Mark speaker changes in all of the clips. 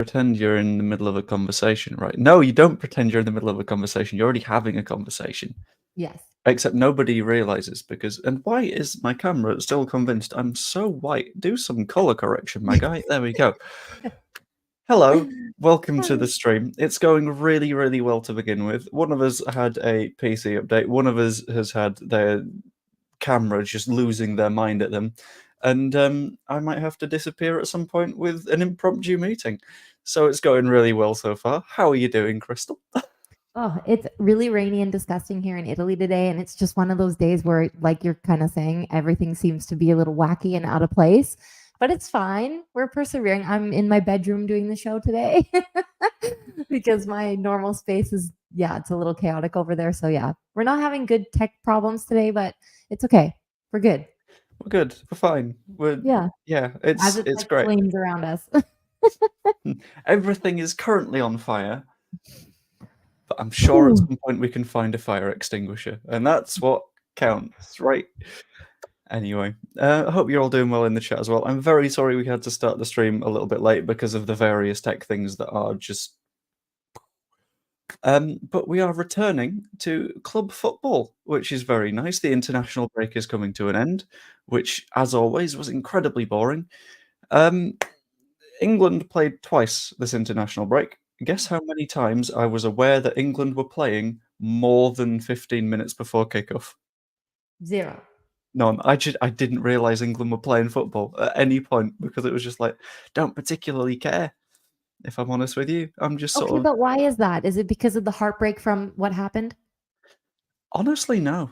Speaker 1: pretend you're in the middle of a conversation, right? No, you don't pretend you're in the middle of a conversation. You're already having a conversation.
Speaker 2: Yes.
Speaker 1: Except nobody realizes because. And why is my camera still convinced I'm so white? Do some color correction, my guy. There we go. Hello, welcome to the stream. It's going really, really well to begin with. One of us had a PC update. One of us has had their camera just losing their mind at them. And I might have to disappear at some point with an impromptu meeting. So it's going really well so far. How are you doing, Crystal?
Speaker 2: Oh, it's really rainy and disgusting here in Italy today. And it's just one of those days where, like you're kind of saying, everything seems to be a little wacky and out of place. But it's fine. We're persevering. I'm in my bedroom doing the show today because my normal space is, it's a little chaotic over there. So, we're not having good tech problems today, but it's okay. We're good.
Speaker 1: We're good. We're fine.
Speaker 2: Yeah. As it's
Speaker 1: It's
Speaker 2: like
Speaker 1: great.
Speaker 2: flames around us.
Speaker 1: Everything is currently on fire, but I'm sure at some point we can find a fire extinguisher, and that's what counts, right? Anyway, I hope you're all doing well in the chat as well. I'm very sorry we had to start the stream a little bit late because of the various tech things that are just. But we are returning to club football, which is very nice. The international break is coming to an end, which, as always, was incredibly boring. England played twice this international break. Guess how many times I was aware that England were playing more than 15 minutes before kickoff?
Speaker 2: 0.
Speaker 1: None. I didn't realize England were playing football at any point because it was just like, don't particularly care. If I'm honest with you, I'm just sort
Speaker 2: Okay,
Speaker 1: of.
Speaker 2: but why is that? Is it because of the heartbreak from what happened?
Speaker 1: Honestly, no.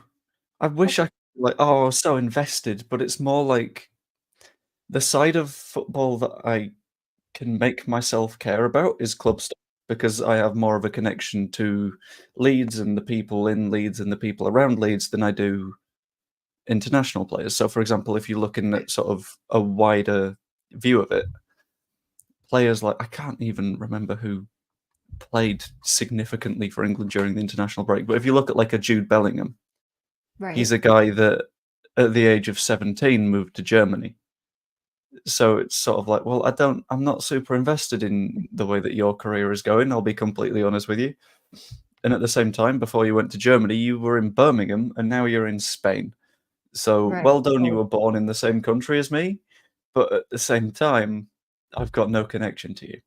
Speaker 1: I wish I could be like, oh, I was so invested, but it's more like the side of football that I can make myself care about is club stuff because I have more of a connection to Leeds and the people in Leeds and the people around Leeds than I do international players. So, for example, if you're looking at sort of a wider view of it, players like I can't even remember who played significantly for England during the international break, but if you look at like a Jude Bellingham, he's
Speaker 2: Right.
Speaker 1: a guy that at the age of 17 moved to Germany. So it's sort of like, well, I'm not super invested in the way that your career is going, I'll be completely honest with you. And at the same time, before you went to Germany, you were in Birmingham and now you're in Spain. So
Speaker 2: Right.
Speaker 1: well done, you were born in the same country as me, but at the same time, I've got no connection to you.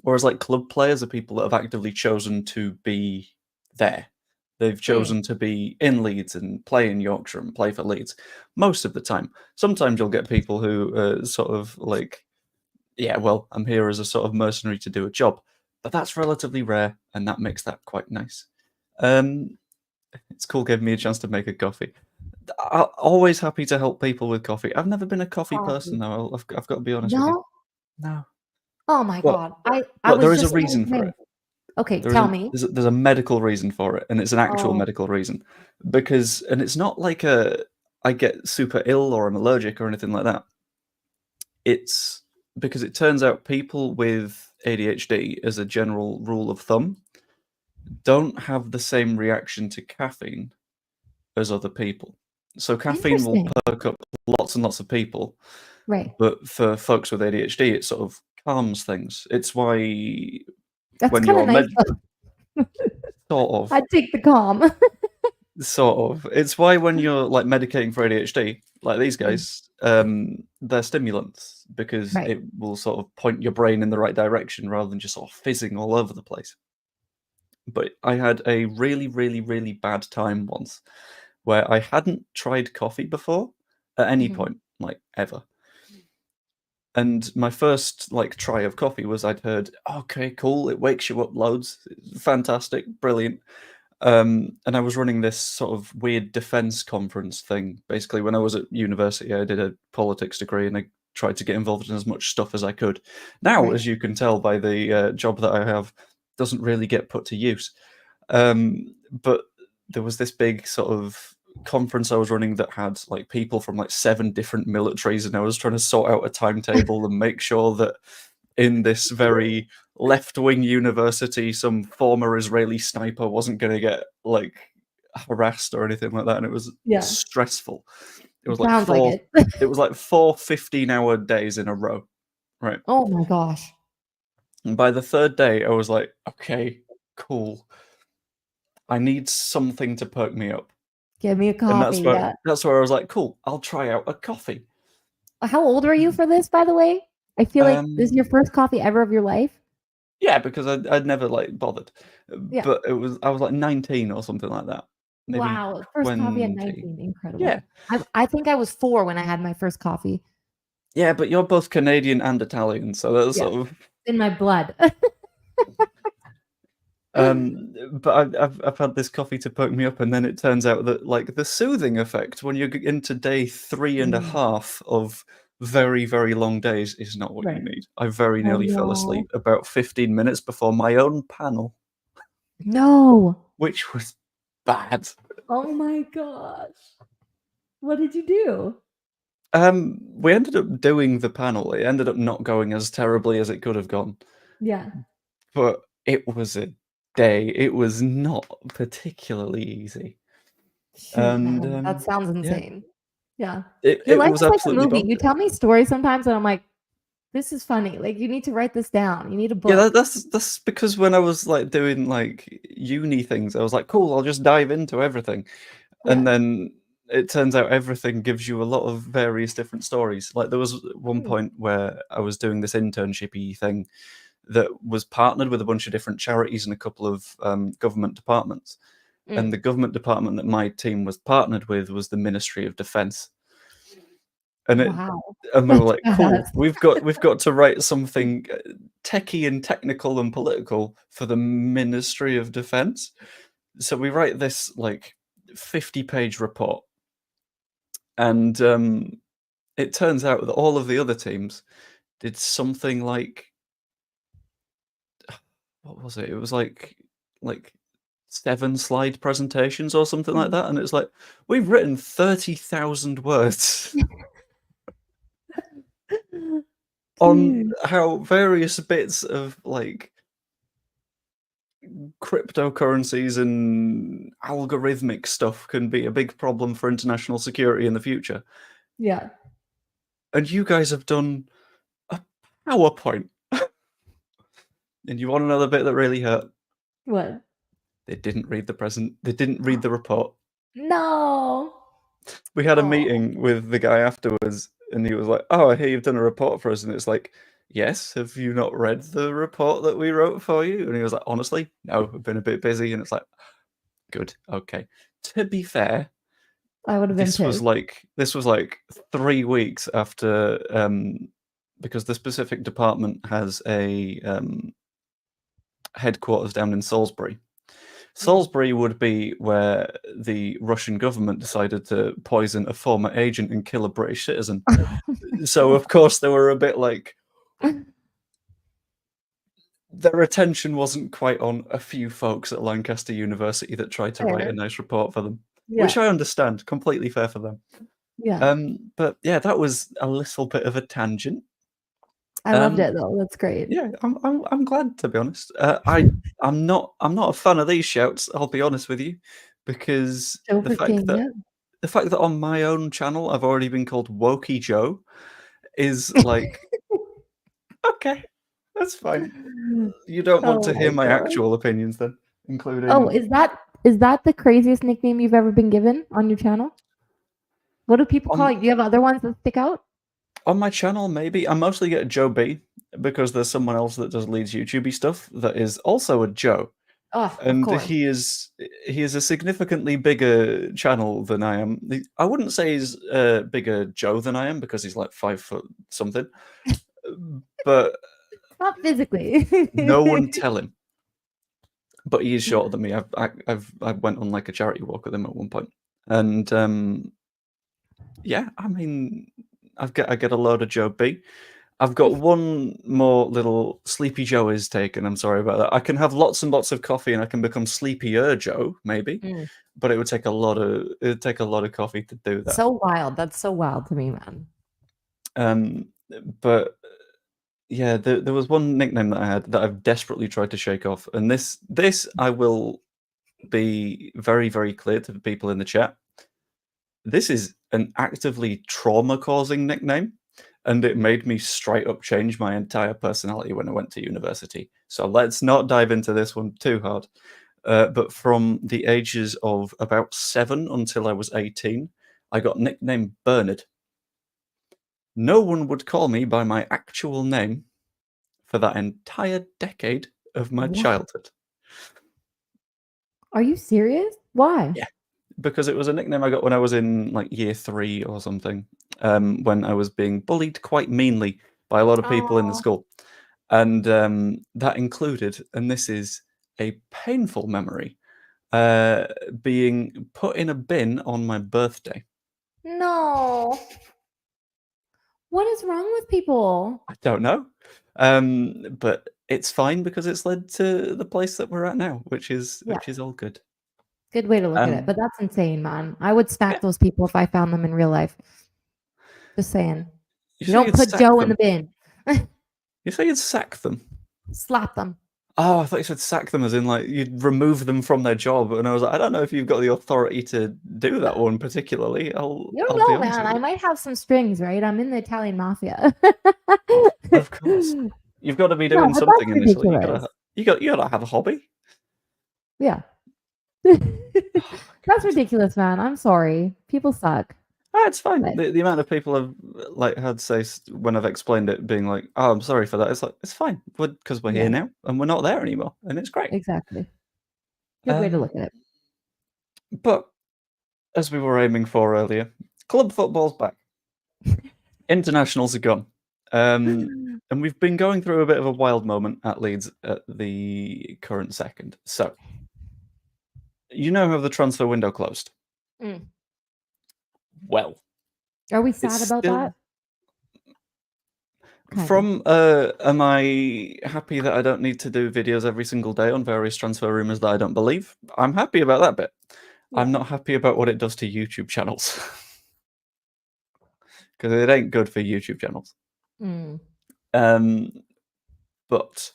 Speaker 1: Whereas like club players are people that have actively chosen to be there. They've chosen to be in Leeds and play in Yorkshire and play for Leeds most of the time. Sometimes you'll get people who sort of like, yeah, well, I'm here as a sort of mercenary to do a job, but that's relatively rare, and that makes that quite nice. It's cool giving me a chance to make a coffee. I'm always happy to help people with coffee. I've never been a coffee person, though. I've got to be honest with you.
Speaker 2: No?
Speaker 1: No.
Speaker 2: Oh my
Speaker 1: Well,
Speaker 2: God. I
Speaker 1: look, there
Speaker 2: was
Speaker 1: is a
Speaker 2: just about to
Speaker 1: reason for
Speaker 2: say.
Speaker 1: it.
Speaker 2: Okay, tell me.
Speaker 1: There's a medical reason for it, and it's an actual
Speaker 2: Oh,
Speaker 1: medical reason and it's not like I get super ill or I'm allergic or anything like that. It's because it turns out people with ADHD, as a general rule of thumb, don't have the same reaction to caffeine as other people. So caffeine will
Speaker 2: interesting.
Speaker 1: perk up lots and lots of people,
Speaker 2: Right.
Speaker 1: but for folks with ADHD, it sort of calms things. It's why
Speaker 2: That's
Speaker 1: when
Speaker 2: kind of
Speaker 1: you're
Speaker 2: nice.
Speaker 1: sort of
Speaker 2: I'd take the calm.
Speaker 1: It's why when you're like medicating for ADHD, like these guys, they're stimulants because
Speaker 2: Right.
Speaker 1: it will sort of point your brain in the right direction rather than just sort of fizzing all over the place. But I had a really, really, really bad time once where I hadn't tried coffee before at any point, like ever. And my first like try of coffee was I'd heard, okay, cool, it wakes you up loads, fantastic, brilliant. And I was running this sort of weird defense conference thing. Basically, when I was at university, I did a politics degree and I tried to get involved in as much stuff as I could. Now,
Speaker 2: Right.
Speaker 1: as you can tell by the job that I have, doesn't really get put to use. But there was this big sort of conference I was running that had like people from like 7 different militaries, and I was trying to sort out a timetable and make sure that in this very left-wing university, some former Israeli sniper wasn't going to get like harassed or anything like that, and it was
Speaker 2: Yeah.
Speaker 1: stressful. It was
Speaker 2: It
Speaker 1: like
Speaker 2: sounds like it.
Speaker 1: it was like 4 15-hour days in a row, right?
Speaker 2: Oh my gosh.
Speaker 1: And by the third day, I was like, okay, cool. I need something to perk me up.
Speaker 2: Give me a
Speaker 1: And
Speaker 2: coffee. Yeah.
Speaker 1: that's where I was like, cool, I'll try out a coffee.
Speaker 2: How old were you for this, by the way? I feel like this is your first coffee ever of your life.
Speaker 1: Yeah, because I'd never like bothered.
Speaker 2: Yeah.
Speaker 1: But I was like 19 or something like that. Maybe
Speaker 2: Wow. First coffee at
Speaker 1: 20.
Speaker 2: 19.
Speaker 1: Yeah.
Speaker 2: Incredible. I think I was 4 when I had my first coffee.
Speaker 1: Yeah, but you're both Canadian and Italian, so that's
Speaker 2: Yeah.
Speaker 1: sort of
Speaker 2: In my blood.
Speaker 1: but I've had this coffee to poke me up, and then it turns out that like the soothing effect when you're into day 3.5 of very, very long days is not what you
Speaker 2: Right.
Speaker 1: need. I very
Speaker 2: Oh,
Speaker 1: nearly fell
Speaker 2: no.
Speaker 1: asleep about 15 minutes before my own panel,
Speaker 2: No.
Speaker 1: which was bad.
Speaker 2: Oh my gosh. What did you do?
Speaker 1: We ended up doing the panel. It ended up not going as terribly as it could have gone,
Speaker 2: Yeah.
Speaker 1: but it was a day. It was not particularly easy.
Speaker 2: Shoot,
Speaker 1: And
Speaker 2: man. That sounds
Speaker 1: yeah,
Speaker 2: insane. Yeah. Your
Speaker 1: it
Speaker 2: life
Speaker 1: was
Speaker 2: is like a
Speaker 1: absolutely
Speaker 2: movie. You
Speaker 1: bonkers.
Speaker 2: tell me stories sometimes and I'm like, this is funny. Like you need to write this down. You need a
Speaker 1: Yeah,
Speaker 2: book.
Speaker 1: that's because when I was like doing like uni things, I was like, cool, I'll just dive into everything. And
Speaker 2: Yeah.
Speaker 1: then it turns out everything gives you a lot of various different stories. Like there was one
Speaker 2: Mm,
Speaker 1: point where I was doing this internshipy thing that was partnered with a bunch of different charities and a couple of government departments. And
Speaker 2: mm.
Speaker 1: the government department that my team was partnered with was the Ministry of Defense. And it
Speaker 2: Wow.
Speaker 1: and we were
Speaker 2: That's
Speaker 1: like, "Cool,
Speaker 2: fast.
Speaker 1: we've got to write something techie and technical and political for the Ministry of Defense." So we write this like 50-page report, and it turns out that all of the other teams did something like what was it? It was like 7 slide presentations or something like
Speaker 2: Mm.
Speaker 1: that, and it's like, "We've written 30,000 words." On
Speaker 2: Dude.
Speaker 1: how various bits of like cryptocurrencies and algorithmic stuff can be a big problem for international security in the future.
Speaker 2: Yeah.
Speaker 1: And you guys have done a PowerPoint. And you want another bit that really hurt?
Speaker 2: What?
Speaker 1: They didn't read the report.
Speaker 2: No.
Speaker 1: We had a
Speaker 2: Oh,
Speaker 1: meeting with the guy afterwards, and he was like, "Oh, I hear you've done a report for us." And it's like, "Yes, have you not read the report that we wrote for you?" And he was like, "Honestly, no, I've been a bit busy." And it's like, "Good, okay." To be fair,
Speaker 2: I would have been pissed.
Speaker 1: this was like 3 weeks after, because the specific department has a, headquarters down in Salisbury.
Speaker 2: Mm.
Speaker 1: Salisbury would be where the Russian government decided to poison a former agent and kill a British citizen. So,
Speaker 2: Oh
Speaker 1: of course, they were a bit like
Speaker 2: my god.
Speaker 1: their attention wasn't quite on a few folks at Lancaster University that tried to write a
Speaker 2: Fair.
Speaker 1: nice report for them, which
Speaker 2: Yeah.
Speaker 1: I understand, completely fair for them.
Speaker 2: Yeah.
Speaker 1: But yeah, that was a little bit of a tangent.
Speaker 2: I loved
Speaker 1: Um,
Speaker 2: it though. That's great.
Speaker 1: yeah, I'm glad to be honest. I'm not a fan of these shouts. I'll be honest with you, because
Speaker 2: Joe for King. Yeah.
Speaker 1: the fact that on my own channel I've already been called Wokey Joe is like okay, that's fine. You don't want
Speaker 2: Oh
Speaker 1: to hear
Speaker 2: my
Speaker 1: my
Speaker 2: god.
Speaker 1: actual opinions then,
Speaker 2: Oh,
Speaker 1: including
Speaker 2: is that the craziest nickname you've ever been given on your channel? What do people call
Speaker 1: on
Speaker 2: you? Do you have other ones that stick out?
Speaker 1: on my channel. Maybe I mostly get Joe B because there's someone else that does Leeds YouTubey stuff that is also a Joe.
Speaker 2: Oh, of
Speaker 1: And
Speaker 2: course.
Speaker 1: he is a significantly bigger channel than I am. I wouldn't say he's a bigger Joe than I am because he's like 5 foot something, but
Speaker 2: Not physically.
Speaker 1: no one tell him. But he is shorter than me. I went on like a charity walk with him at one point, and yeah, I mean, I get a load of Joe B. I've got one more little Sleepy Joe is taken. I'm sorry about that. I can have lots and lots of coffee and I can become Sleepier Joe, maybe,
Speaker 2: Mm.
Speaker 1: but it would take a lot of coffee to do that.
Speaker 2: So wild. That's so wild to me, man.
Speaker 1: Um, but yeah, there was one nickname that I had that I've desperately tried to shake off, and this I will be very, very clear to the people in the chat. This is an actively trauma-causing nickname, and it made me straight up change my entire personality when I went to university. So let's not dive into this one too hard. But from the ages of about 7 until I was 18, I got nicknamed Bernard. No one would call me by my actual name for that entire decade of my
Speaker 2: What?
Speaker 1: childhood.
Speaker 2: Are you serious? Why?
Speaker 1: Yeah. Because it was a nickname I got when I was in like year 3 or something, when I was being bullied quite meanly by a lot of people in the
Speaker 2: Oh,
Speaker 1: school. And that included, and this is a painful memory, being put in a bin on my birthday.
Speaker 2: no. What is wrong with people?
Speaker 1: I don't know. But it's fine because it's led to the place that we're at now, which is
Speaker 2: Yeah,
Speaker 1: all good.
Speaker 2: good way to look at it.
Speaker 1: Um,
Speaker 2: But that's insane, man. I would
Speaker 1: yeah,
Speaker 2: smack those people if I found them in real life. Just saying.
Speaker 1: you
Speaker 2: You
Speaker 1: say
Speaker 2: don't
Speaker 1: you'd
Speaker 2: put
Speaker 1: sack
Speaker 2: Joe in the
Speaker 1: them.
Speaker 2: bin.
Speaker 1: You say you'd sack them.
Speaker 2: Slap them.
Speaker 1: Oh, I thought you said sack them as in like you'd remove them from their job, and I was like, I don't know if you've got the authority to do that one particularly.
Speaker 2: You don't
Speaker 1: I'll be
Speaker 2: know,
Speaker 1: honest
Speaker 2: man.
Speaker 1: with
Speaker 2: I
Speaker 1: you.
Speaker 2: might have some strings, right? I'm in the Italian mafia.
Speaker 1: Of course, you've got to be
Speaker 2: No,
Speaker 1: doing
Speaker 2: but
Speaker 1: something
Speaker 2: that's
Speaker 1: initially.
Speaker 2: ridiculous.
Speaker 1: You gotta have a hobby.
Speaker 2: Yeah.
Speaker 1: Oh my
Speaker 2: That's
Speaker 1: god.
Speaker 2: ridiculous, man. I'm sorry. People suck.
Speaker 1: It's fine.
Speaker 2: But
Speaker 1: The amount of people I've like had say when I've explained it, being like, "Oh, I'm sorry for that." It's like it's fine, because we're here
Speaker 2: yeah,
Speaker 1: now and we're not there anymore, and it's great.
Speaker 2: exactly. Good way to
Speaker 1: Um,
Speaker 2: look at
Speaker 1: but as we were aiming for earlier, club football's back. Internationals are gone.
Speaker 2: it.
Speaker 1: And we've been going through a bit of a wild moment at Leeds at the current second. So, you know how the transfer window closed?
Speaker 2: Mm.
Speaker 1: Well,
Speaker 2: Are we
Speaker 1: it's
Speaker 2: sad about that?
Speaker 1: still
Speaker 2: Kind of.
Speaker 1: from am I happy that I don't need to do videos every single day on various transfer rumors that I don't believe? I'm happy about that bit. I'm
Speaker 2: Yeah.
Speaker 1: not happy about what it does to YouTube channels. Because it ain't good for YouTube channels.
Speaker 2: Mm.
Speaker 1: But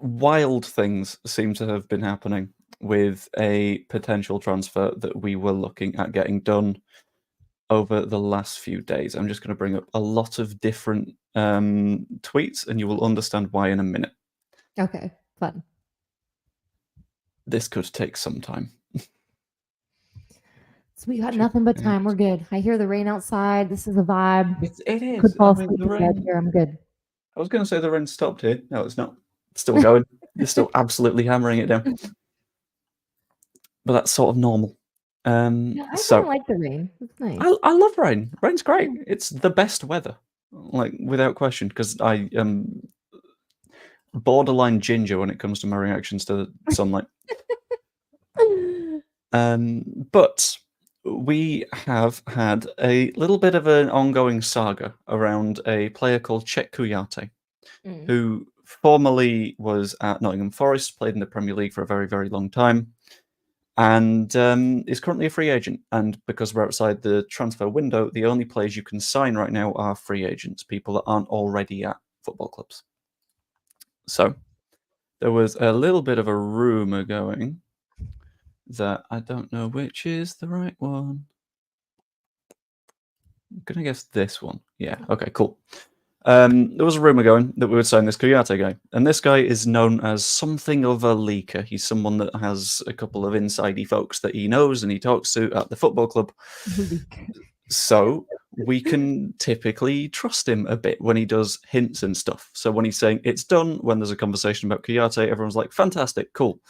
Speaker 1: wild things seem to have been happening with a potential transfer that we were looking at getting done over the last few days. I'm just going to bring up a lot of different tweets, and you will understand why in a minute.
Speaker 2: Okay. Fun.
Speaker 1: This could take some time.
Speaker 2: So we got nothing but time. We're good. I hear the rain outside. This is a vibe.
Speaker 1: It
Speaker 2: Could
Speaker 1: is. I
Speaker 2: fall
Speaker 1: mean,
Speaker 2: asleep
Speaker 1: the
Speaker 2: in bed
Speaker 1: rain.
Speaker 2: here. I'm good.
Speaker 1: I was going to say the rain stopped here. No, it's not. It's still going. They're still absolutely hammering it down. But that's sort of normal.
Speaker 2: Yeah, I kind
Speaker 1: So
Speaker 2: of like the rain. It's nice.
Speaker 1: I love rain. Rain's great. It's the best weather, like without question. Because I am borderline ginger when it comes to my reactions to sunlight. But we have had a little bit of an ongoing saga around a player called Czech Kouyaté,
Speaker 2: Mm.
Speaker 1: who formerly was at Nottingham Forest, played in the Premier League for a very, very long time, and is currently a free agent. And because we're outside the transfer window, the only players you can sign right now are free agents, people that aren't already at football clubs. So there was a little bit of a rumour going that I don't know which is the right one. I'm going to guess this one. Yeah, okay, cool. There was a rumor going that we would sign this Kouyaté guy, and this guy is known as something of a leaker. He's someone that has a couple of insidey folks that he knows and he talks to at the football club. So we can typically trust him a bit when he does hints and stuff. So when he's saying it's done, when there's a conversation about Kouyaté, everyone's like, fantastic, cool.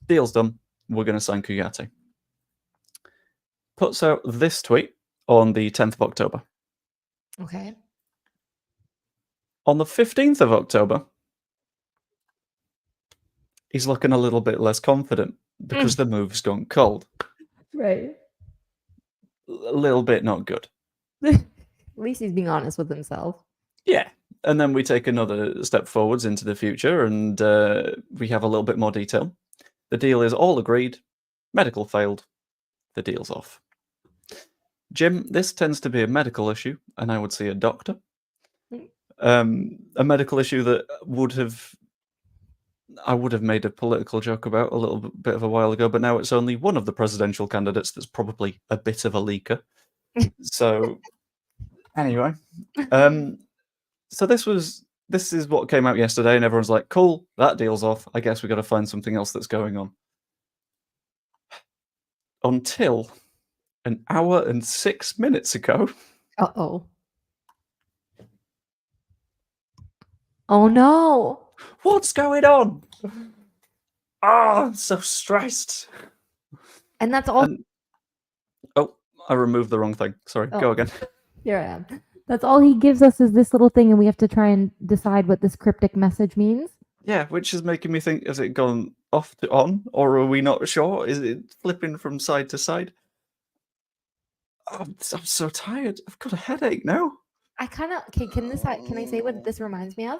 Speaker 1: Deal's done. We're going to sign Kouyaté. Puts out this tweet on the 10th of October.
Speaker 2: Okay.
Speaker 1: On the 15th of October, he's looking a little bit less confident because the move's gone cold.
Speaker 2: Right.
Speaker 1: A little bit not good.
Speaker 2: At least he's being honest with himself.
Speaker 1: Yeah. And then we take another step forwards into the future and we have a little bit more detail. The deal is all agreed. Medical failed. The deal's off. Jim, this tends to be a medical issue, and I would see a doctor. A medical issue that I would have made a political joke about a little bit of a while ago, but now it's only one of the presidential candidates that's probably a bit of a leaker. So Anyway, so this is what came out yesterday, and everyone's like, "Cool, that deal's off. I guess we got to find something else that's going on." Until an hour and 6 minutes ago.
Speaker 2: Uh-oh. Oh no.
Speaker 1: What's going on? Oh, I'm so stressed.
Speaker 2: And that's all.
Speaker 1: Oh, I removed the wrong thing. Sorry, go again.
Speaker 2: Here I am. That's all he gives us is this little thing, and we have to try and decide what this cryptic message means.
Speaker 1: Yeah, which is making me think, has it gone off to on, or are we not sure? Is it flipping from side to side? I'm so tired. I've got a headache now.
Speaker 2: Can I say what this reminds me of?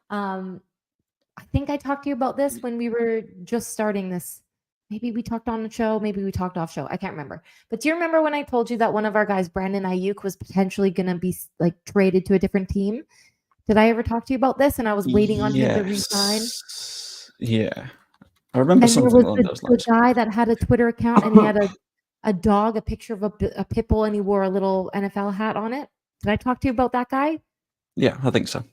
Speaker 2: I think I talked to you about this when we were just starting this. Maybe we talked on the show, maybe we talked off show. I can't remember. But do you remember when I told you that one of our guys, Brandon Ayuk, was potentially going to be like traded to a different team? Did I ever talk to you about this? And I was waiting on him to resign.
Speaker 1: Yeah, I remember something along those lines.
Speaker 2: The guy that had a Twitter account and he had a dog, a picture of a pit bull, and he wore a little NFL hat on it. Did I talk to you about that guy?
Speaker 1: Yeah, I think so.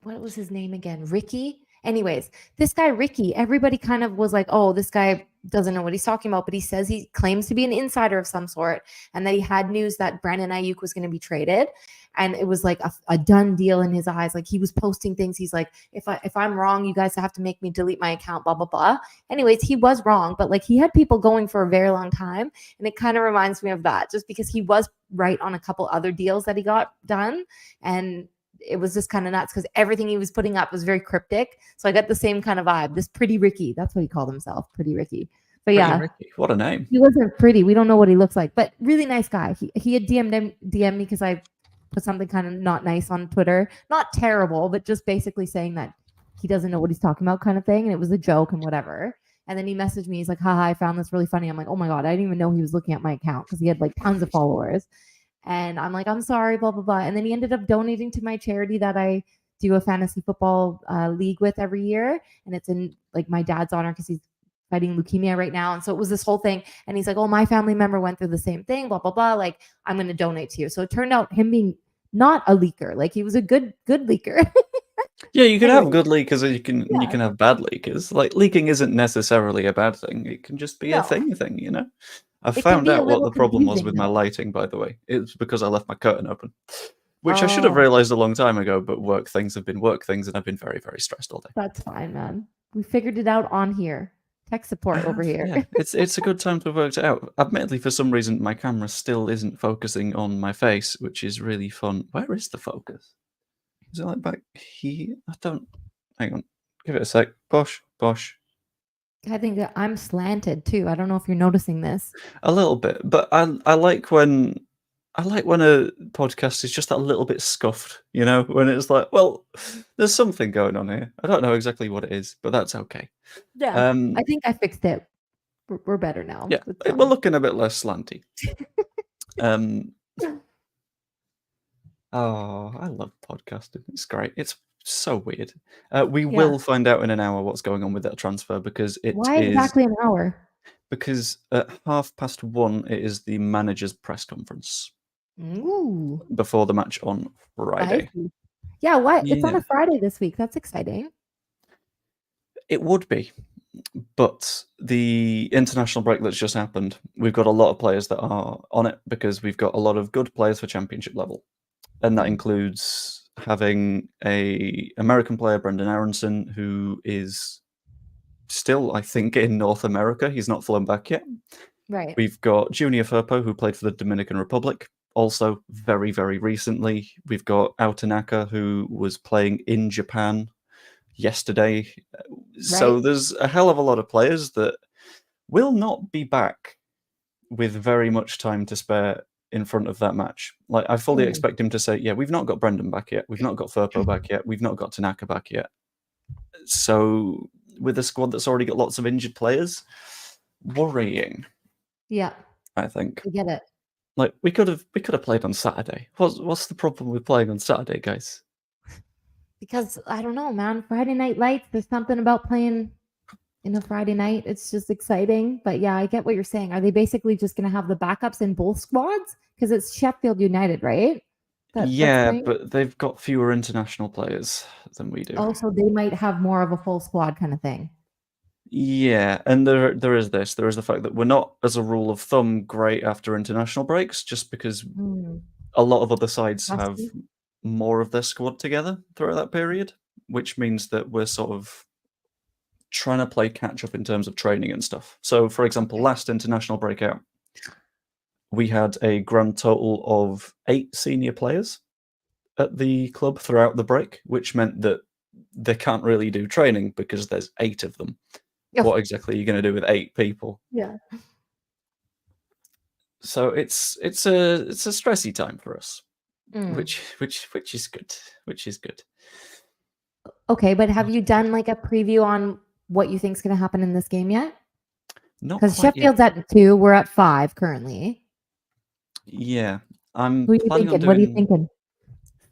Speaker 2: What was his name again? Ricky? Anyways, this guy, Ricky, everybody kind of was like, oh, this guy doesn't know what he's talking about, but he says he claims to be an insider of some sort and that he had news that Brandon Ayuk was going to be traded. And it was like a done deal in his eyes. Like he was posting things. He's like, if I'm wrong, you guys have to make me delete my account, blah, blah, blah. Anyways, he was wrong, but like he had people going for a very long time. And it kind of reminds me of that just because he was right on a couple other deals that he got done. And it was just kind of nuts because everything he was putting up was very cryptic. So I got the same kind of vibe. This Pretty Ricky, that's what he called himself, Pretty Ricky. But yeah,
Speaker 1: Ricky. What a name.
Speaker 2: He wasn't pretty. We don't know what he looks like, but really nice guy. He had DM'd me because I put something kind of not nice on Twitter. Not terrible, but just basically saying that he doesn't know what he's talking about kind of thing. And it was a joke and whatever. And then he messaged me. He's like, haha, I found this really funny. I'm like, oh my God, I didn't even know he was looking at my account because he had like tons of followers. And I'm like, I'm sorry, blah, blah, blah. And then he ended up donating to my charity that I do a fantasy football league with every year. And it's in like my dad's honor because he's fighting leukemia right now. And so it was this whole thing. And he's like, oh, my family member went through the same thing, blah, blah, blah. Like, I'm going to donate to you. So it turned out him being not a leaker. Like he was a good leaker.
Speaker 1: Yeah, you can have good leakers and you can have bad leakers. Like leaking isn't necessarily a bad thing. It can just be a thing, you know? I found out what the problem was with my lighting, by the way. It's because I left my curtain open, which I should have realized a long time ago, but work things have been work things, and I've been very, very stressed all day.
Speaker 2: That's fine, man. We figured it out on here. Tech support over here.
Speaker 1: Yeah, it's a good time to have worked it out. Admittedly, for some reason, my camera still isn't focusing on my face, which is really fun. Where is the focus? Is it like back here? I don't... Hang on. Give it a sec. Bosh.
Speaker 2: I think that I'm slanted too. I don't know if you're noticing this.
Speaker 1: A little bit, but I like when a podcast is just a little bit scuffed, you know, when it's like, well, there's something going on here. I don't know exactly what it is, but that's okay.
Speaker 2: Yeah, I think I fixed it. We're better now.
Speaker 1: Yeah, we're looking a bit less slanty. Oh, I love podcasting. It's great. It's so weird. We will find out in an hour what's going on with that transfer because it
Speaker 2: Why exactly an hour?
Speaker 1: Because at 1:30 it is the manager's press conference.
Speaker 2: Ooh.
Speaker 1: Before the match on Friday.
Speaker 2: Yeah, why? It's on a Friday this week. That's exciting.
Speaker 1: It would be. But the international break that's just happened, we've got a lot of players that are on it because we've got a lot of good players for championship level. And that includes having an American player, Brendan Aronson, who is still, I think, in North America. He's not flown back yet.
Speaker 2: Right.
Speaker 1: We've got Junior Firpo, who played for the Dominican Republic, also very, very recently. We've got Autanaka, who was playing in Japan yesterday. Right. So there's a hell of a lot of players that will not be back with very much time to spare in front of that match. Like, I fully expect him to say, yeah, we've not got Brendan back yet. We've not got Firpo back yet. We've not got Tanaka back yet. So with a squad that's already got lots of injured players, worrying.
Speaker 2: Yeah.
Speaker 1: I think.
Speaker 2: I get it.
Speaker 1: Like, we could have played on Saturday. What's the problem with playing on Saturday, guys?
Speaker 2: Because, I don't know, man. Friday Night Lights, there's something about playing in a Friday night. It's just exciting. But yeah, I get what you're saying. Are they basically just going to have the backups in both squads? Because it's Sheffield United, right? That's
Speaker 1: Yeah,
Speaker 2: strange.
Speaker 1: but they've got fewer international players than we do.
Speaker 2: Oh, so they might have more of a full squad kind of thing.
Speaker 1: Yeah, and there is this. There is the fact that we're not, as a rule of thumb, great after international breaks, just because
Speaker 2: Mm,
Speaker 1: a lot of other sides have
Speaker 2: rusty.
Speaker 1: more of their squad together throughout that period, which means that we're sort of trying to play catch up in terms of training and stuff. So, for example, last international breakout, we had a grand total of 8 senior players at the club throughout the break, which meant that they can't really do training because there's 8 of them.
Speaker 2: Oh,
Speaker 1: What exactly are you going to do with 8 people?
Speaker 2: yeah.
Speaker 1: So it's a stressy time for us,
Speaker 2: Mm.
Speaker 1: which is good, which is good.
Speaker 2: Okay, but have you done like a preview on what you think's going to happen in this game yet?
Speaker 1: Not
Speaker 2: Because
Speaker 1: quite yet.
Speaker 2: Sheffield's at 2, we're at 5 currently.
Speaker 1: Yeah, I'm
Speaker 2: Who are you
Speaker 1: planning on
Speaker 2: thinking? What are you
Speaker 1: doing.
Speaker 2: thinking?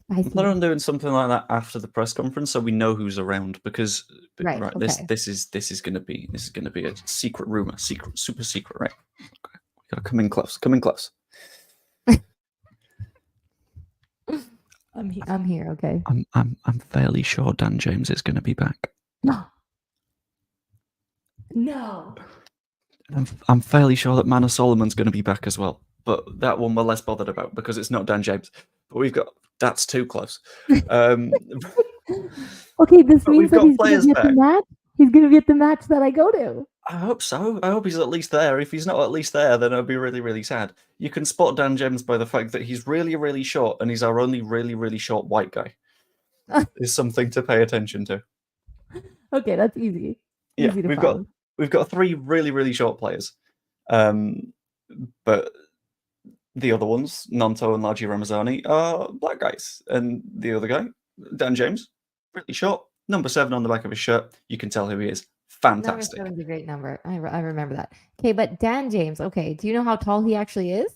Speaker 1: I'm planning
Speaker 2: Spicy.
Speaker 1: on doing something like that after the press conference, so we know who's around. Because
Speaker 2: Right.
Speaker 1: right,
Speaker 2: Okay.
Speaker 1: this is gonna be a secret rumor, super secret, right? Okay. We gotta come in close, come in close.
Speaker 2: I'm here. Okay.
Speaker 1: I'm fairly sure Dan James is gonna be back.
Speaker 2: No. No.
Speaker 1: I'm fairly sure that Manor Solomon's gonna be back as well. But that one we're less bothered about because it's not Dan James. But we've got that's too close.
Speaker 2: Okay, this
Speaker 1: But
Speaker 2: means
Speaker 1: we've
Speaker 2: that
Speaker 1: got
Speaker 2: he's going to
Speaker 1: players
Speaker 2: be at the
Speaker 1: back.
Speaker 2: match. He's going to be at the match that I go to.
Speaker 1: I hope so. I hope he's at least there. If he's not at least there, then I'll be really, really sad. You can spot Dan James by the fact that he's really, really short, and he's our only really, really short white guy. Is something to pay attention to.
Speaker 2: Okay, that's easy.
Speaker 1: Yeah,
Speaker 2: Easy to find.
Speaker 1: we've got 3 really, really short players, but the other ones, Nanto and Laji Ramazani, are black guys, and the other guy, Dan James, really short, number 7 on the back of his shirt. You can tell who he is.
Speaker 2: Number
Speaker 1: Fantastic.
Speaker 2: 7 is a great number. I remember that. Okay, but Dan James. Okay, do you know how tall he actually is?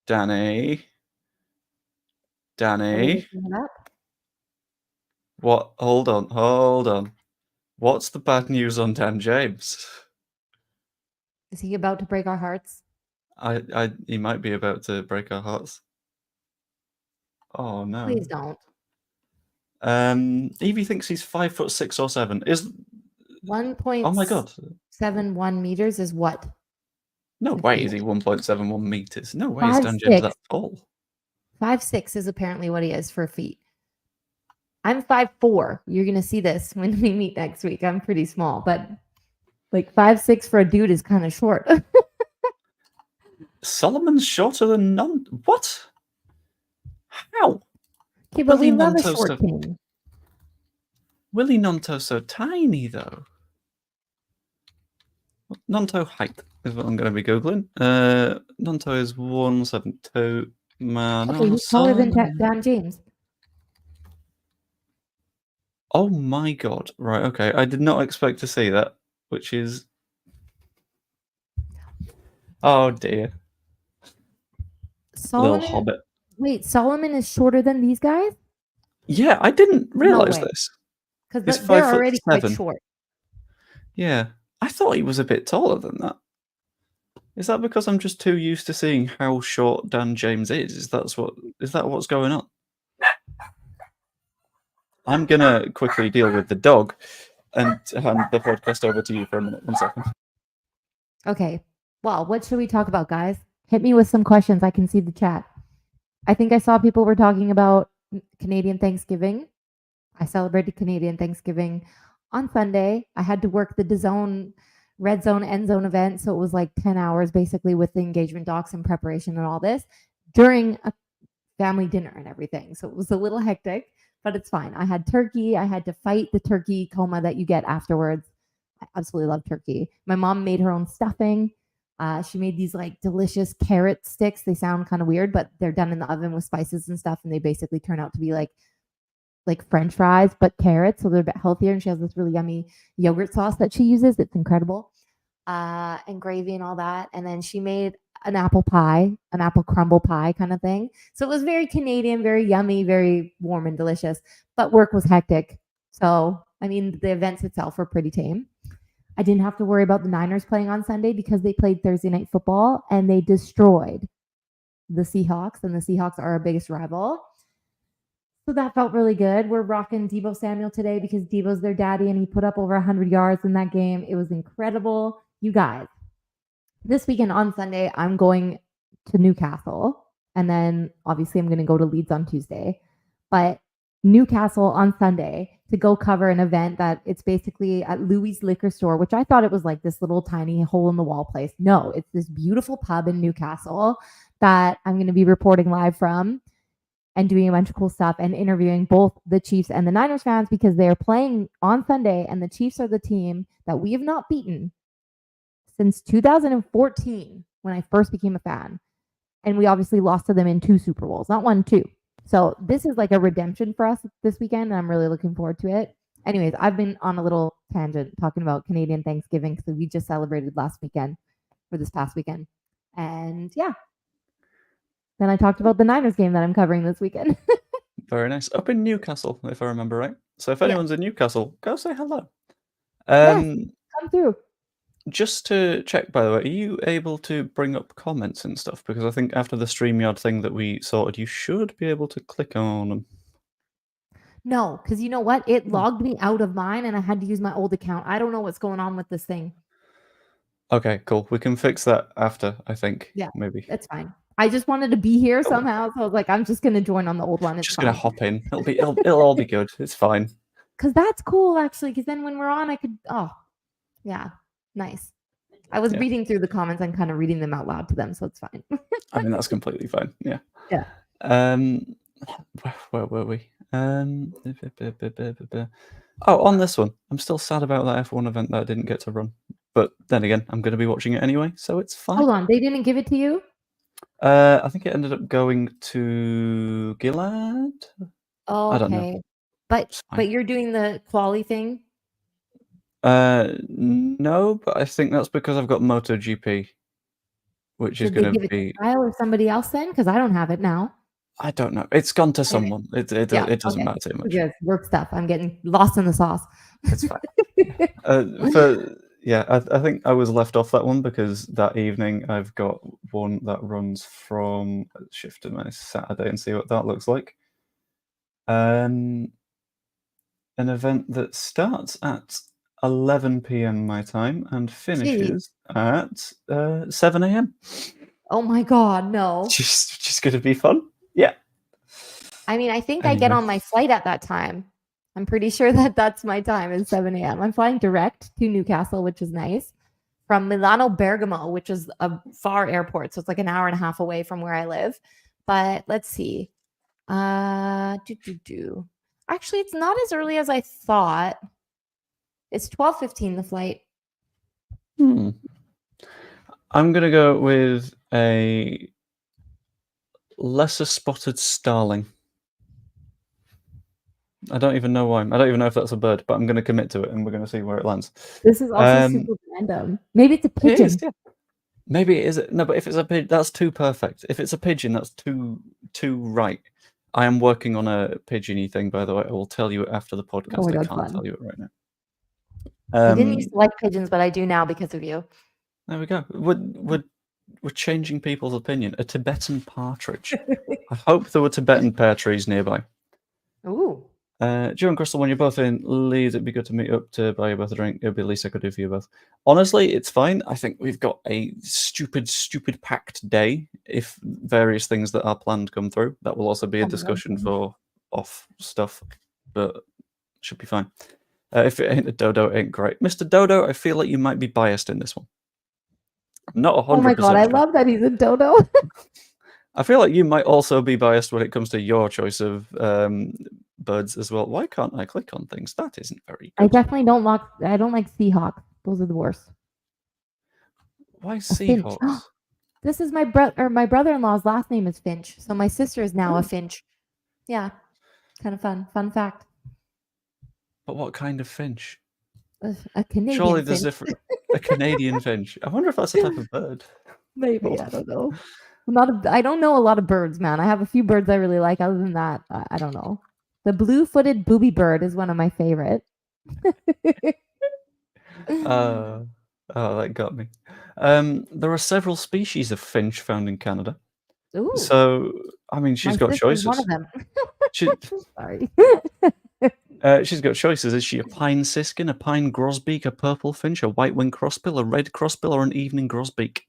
Speaker 1: Danny.
Speaker 2: Are you looking it up?
Speaker 1: What? Hold on. What's the bad news on Dan James?
Speaker 2: Is he about to break our hearts?
Speaker 1: He might be about to break our hearts. Oh no.
Speaker 2: Please don't.
Speaker 1: Evie thinks he's 5'6" or 7. Is oh my god.
Speaker 2: 1.71 meters is what?
Speaker 1: No
Speaker 2: In
Speaker 1: way
Speaker 2: feet?
Speaker 1: is he 1.71 meters. No way is Dan
Speaker 2: 5'6".
Speaker 1: James that tall.
Speaker 2: 5'6" is apparently what he is for feet. I'm 5'4". You're gonna see this when we meet next week. I'm pretty small, but like 5'6" for a dude is kind of short.
Speaker 1: Solomon's shorter than none. What? How?
Speaker 2: Okay, but we
Speaker 1: Willie
Speaker 2: love a
Speaker 1: Nonto's
Speaker 2: short
Speaker 1: so
Speaker 2: king.
Speaker 1: Willie Nonto's so tiny though. Nonto height is what I'm going to be googling. Nonto is 172. Man,
Speaker 2: Okay, he's taller than Dan James.
Speaker 1: Oh my god! Right, okay. I did not expect to see that, which is. Oh dear. Little hobbit.
Speaker 2: Wait, Solomon is shorter than these guys?
Speaker 1: Yeah, I didn't realize
Speaker 2: way.
Speaker 1: this.
Speaker 2: Because
Speaker 1: He's
Speaker 2: they're
Speaker 1: 5'7".
Speaker 2: already quite short.
Speaker 1: Yeah, I thought he was a bit taller than that. Is that because I'm just too used to seeing how short Dan James is? Is that what's going on? I'm gonna quickly deal with the dog and hand the podcast over to you for a minute. 1 second.
Speaker 2: Okay. Well, what should we talk about, guys? Hit me with some questions. I can see the chat. I think I saw people were talking about Canadian Thanksgiving. I celebrated Canadian Thanksgiving on Sunday. I had to work the DAZN red zone, end zone event. So it was like 10 hours basically with the engagement docs and preparation and all this during a family dinner and everything. So it was a little hectic, but it's fine. I had turkey. I had to fight the turkey coma that you get afterwards. I absolutely love turkey. My mom made her own stuffing. She made these like delicious carrot sticks. They sound kind of weird, but they're done in the oven with spices and stuff. And they basically turn out to be like French fries, but carrots. So they're a bit healthier. And she has this really yummy yogurt sauce that she uses. It's incredible. And gravy and all that. And then she made an apple pie, an apple crumble pie kind of thing. So it was very Canadian, very yummy, very warm and delicious. But work was hectic. So, I mean, the events itself were pretty tame. I didn't have to worry about the Niners playing on Sunday because they played Thursday night football and they destroyed the Seahawks. And the Seahawks are our biggest rival. So that felt really good. We're rocking Deebo Samuel today because Deebo's their daddy and he put up over 100 yards in that game. It was incredible. You guys, this weekend on Sunday, I'm going to Newcastle. And then obviously I'm going to go to Leeds on Tuesday. But Newcastle on Sunday to go cover an event that it's basically at Louis Liquor Store, which I thought it was like this little tiny hole in the wall place. No, it's this beautiful pub in Newcastle that I'm going to be reporting live from and doing a bunch of cool stuff and interviewing both the Chiefs and the Niners fans because they are playing on Sunday and the Chiefs are the team that we have not beaten since 2014 when I first became a fan. And we obviously lost to them in 2 Super Bowls, not 1, 2. So this is like a redemption for us this weekend, and I'm really looking forward to it. Anyways, I've been on a little tangent talking about Canadian Thanksgiving because we just celebrated last weekend for this past weekend. And yeah. Then I talked about the Niners game that I'm covering this weekend.
Speaker 1: Very nice. Up in Newcastle, if I remember right. So if
Speaker 2: Yeah.
Speaker 1: anyone's in Newcastle, go say hello.
Speaker 2: Yes, come through.
Speaker 1: Just to check, by the way, are you able to bring up comments and stuff? Because I think after the StreamYard thing that we sorted, you should be able to click on them.
Speaker 2: No, because you know what? It logged me out of mine and I had to use my old account. I don't know what's going on with this thing.
Speaker 1: Okay, cool. We can fix that after, I think.
Speaker 2: Yeah,
Speaker 1: maybe.
Speaker 2: that's fine. I just wanted to be here
Speaker 1: Cool.
Speaker 2: somehow, so I was like, I'm just gonna join on the old one. It's
Speaker 1: Just
Speaker 2: fine.
Speaker 1: gonna hop in. It'll all be good. It's fine.
Speaker 2: Because that's cool, actually. Because then when we're on, I could. Oh, yeah, nice. I was reading through the comments and kind of reading them out loud to them, so it's fine.
Speaker 1: I mean, that's completely fine. Yeah.
Speaker 2: Yeah.
Speaker 1: Where were we? Oh, on this one, I'm still sad about that F1 event that I didn't get to run. But then again, I'm going to be watching it anyway, so it's fine.
Speaker 2: Hold on, they didn't give it to you?
Speaker 1: I think it ended up going to Gillard.
Speaker 2: Oh,
Speaker 1: I don't know.
Speaker 2: okay. But you're doing the quali thing?
Speaker 1: No, but I think that's because I've got MotoGP, which is
Speaker 2: Did they
Speaker 1: going to
Speaker 2: give it
Speaker 1: be.
Speaker 2: to Kyle or somebody else then? Because I don't have it now.
Speaker 1: I don't know. It's gone to someone. It doesn't matter too much.
Speaker 2: Yes, work stuff. I'm getting lost in the sauce.
Speaker 1: It's fine. I think I was left off that one because that evening I've got one that runs from shift to my Saturday and see what that looks like. An event that starts at 11 p.m. my time and finishes at 7 a.m.
Speaker 2: Oh my God, no.
Speaker 1: Just going to be fun. Yeah.
Speaker 2: I mean, I think I get on my flight at that time. I'm pretty sure that that's my time is 7 a.m. I'm flying direct to Newcastle, which is nice, from Milano Bergamo, which is a far airport. So it's like an hour and a half away from where I live. But let's see. Actually, it's not as early as I thought. It's 12:15, the flight.
Speaker 1: I'm going to go with a lesser spotted starling. I don't even know why. I don't even know if that's a bird, but I'm going to commit to it, and we're going to see where it lands.
Speaker 2: This is also super random. Maybe it's a pigeon.
Speaker 1: It is, yeah. Maybe it is. No, but if it's a pigeon, that's too perfect. If it's a pigeon, that's too right. I am working on a pigeony thing, by the way. I will tell you after the podcast. I can't tell you it right now.
Speaker 2: I didn't used to like pigeons, but I do now because of you.
Speaker 1: There we go. We're changing people's opinion. A Tibetan partridge. I hope there were Tibetan pear trees nearby.
Speaker 2: Ooh.
Speaker 1: Joe and Crystal, when you're both in Leeds, it'd be good to meet up to buy you both a drink. It'd be the least I could do for you both. Honestly, it's fine. I think we've got a stupid packed day if various things that are planned come through. That will also be a discussion for off stuff, but should be fine. If it ain't a dodo, it ain't great. Mr. Dodo, I feel like you might be biased in this one. I'm not 100%.
Speaker 2: Oh my God, I love that he's a dodo.
Speaker 1: I feel like you might also be biased when it comes to your choice of birds as well. Why can't I click on things? That isn't very good.
Speaker 2: I definitely don't like. I don't like Seahawks. Those are the worst.
Speaker 1: Why Seahawks?
Speaker 2: This is my brother-in-law's last name is Finch, so my sister is now a Finch. Yeah, kind of fun. Fun fact.
Speaker 1: But what kind of finch?
Speaker 2: A Canadian.
Speaker 1: Surely
Speaker 2: finch.
Speaker 1: there's a Canadian finch. I wonder if that's a type of bird.
Speaker 2: Maybe I don't know. I don't know a lot of birds, man. I have a few birds I really like. Other than that, I don't know. The blue-footed booby bird is one of my favorite.
Speaker 1: Oh, that got me. There are several species of finch found in Canada.
Speaker 2: Ooh,
Speaker 1: So, I mean, she's
Speaker 2: my
Speaker 1: got
Speaker 2: sister's one
Speaker 1: choices.
Speaker 2: of them.
Speaker 1: She,
Speaker 2: Sorry.
Speaker 1: she's got choices. Is she a pine siskin, a pine grosbeak, a purple finch, a white-winged crossbill, a red crossbill, or an evening grosbeak?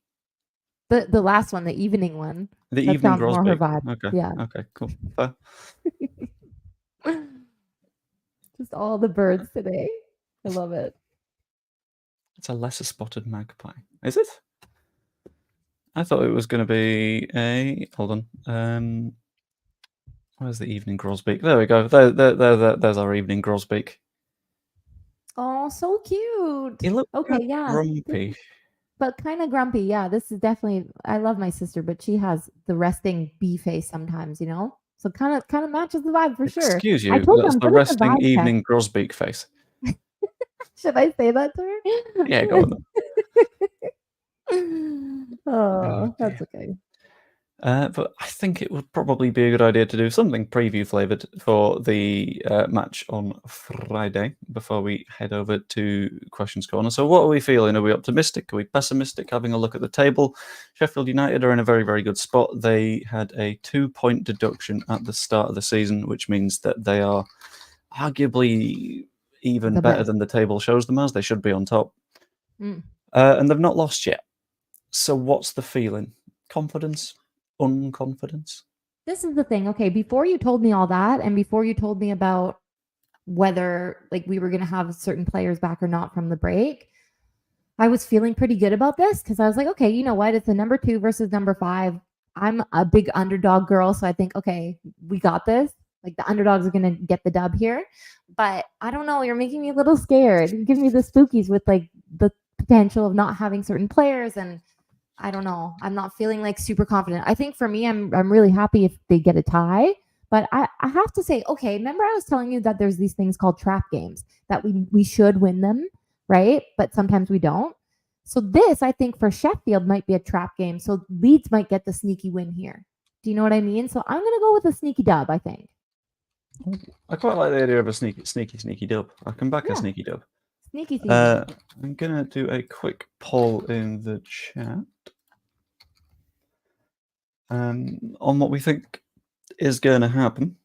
Speaker 2: The last one, the evening one.
Speaker 1: The
Speaker 2: That
Speaker 1: evening
Speaker 2: sounds more her
Speaker 1: grosbeak.
Speaker 2: vibe.
Speaker 1: Okay,
Speaker 2: Yeah.
Speaker 1: okay, cool. Fair.
Speaker 2: Just all the birds today. I love it.
Speaker 1: It's a lesser spotted magpie. Is it? I thought it was going to be a. Hold on. Where's the evening grosbeak? There we go. There's our evening grosbeak.
Speaker 2: Oh, so cute.
Speaker 1: He looks
Speaker 2: Okay, yeah.
Speaker 1: grumpy.
Speaker 2: But kind of grumpy. Yeah, this is definitely. I love my sister, but she has the resting bee face sometimes, you know. So kind of matches the vibe for sure.
Speaker 1: Excuse
Speaker 2: I
Speaker 1: you,
Speaker 2: told you
Speaker 1: that's
Speaker 2: I'm
Speaker 1: the
Speaker 2: good at the
Speaker 1: resting
Speaker 2: vibe check.
Speaker 1: evening grosbeak face.
Speaker 2: Should I say that to her?
Speaker 1: Yeah, go on then.
Speaker 2: Oh,
Speaker 1: Okay.
Speaker 2: that's okay.
Speaker 1: But I think it would probably be a good idea to do something preview flavored for the match on Friday before we head over to Questions Corner. So, what are we feeling? Are we optimistic? Are we pessimistic? Having a look at the table, Sheffield United are in a very, very good spot. They had a 2-point deduction at the start of the season, which means that they are arguably even
Speaker 2: The
Speaker 1: better
Speaker 2: best.
Speaker 1: than the table shows them as. They should be on top.
Speaker 2: Mm.
Speaker 1: And they've not lost yet. So, what's the feeling? Confidence? Unconfidence?
Speaker 2: This is the thing. Okay, before you told me all that, and before you told me about whether like we were gonna have certain players back or not from the break, I was feeling pretty good about this because I was like, okay, you know what? It's a number 2 versus number 5. I'm a big underdog girl, so I think, okay, we got this. Like the underdogs are gonna get the dub here. But I don't know, you're making me a little scared. You give me the spookies with like the potential of not having certain players, and I don't know. I'm not feeling like super confident. I think for me, I'm really happy if they get a tie. But I have to say, okay, remember I was telling you that there's these things called trap games that we should win them, right? But sometimes we don't. So this, I think, for Sheffield might be a trap game. So Leeds might get the sneaky win here. Do you know what I mean? So I'm gonna go with a sneaky dub, I think.
Speaker 1: I quite like the idea of a sneaky dub. I can back a
Speaker 2: Yeah.
Speaker 1: sneaky dub.
Speaker 2: Sneaky season.
Speaker 1: I'm gonna do a quick poll in the chat on what we think is going to happen.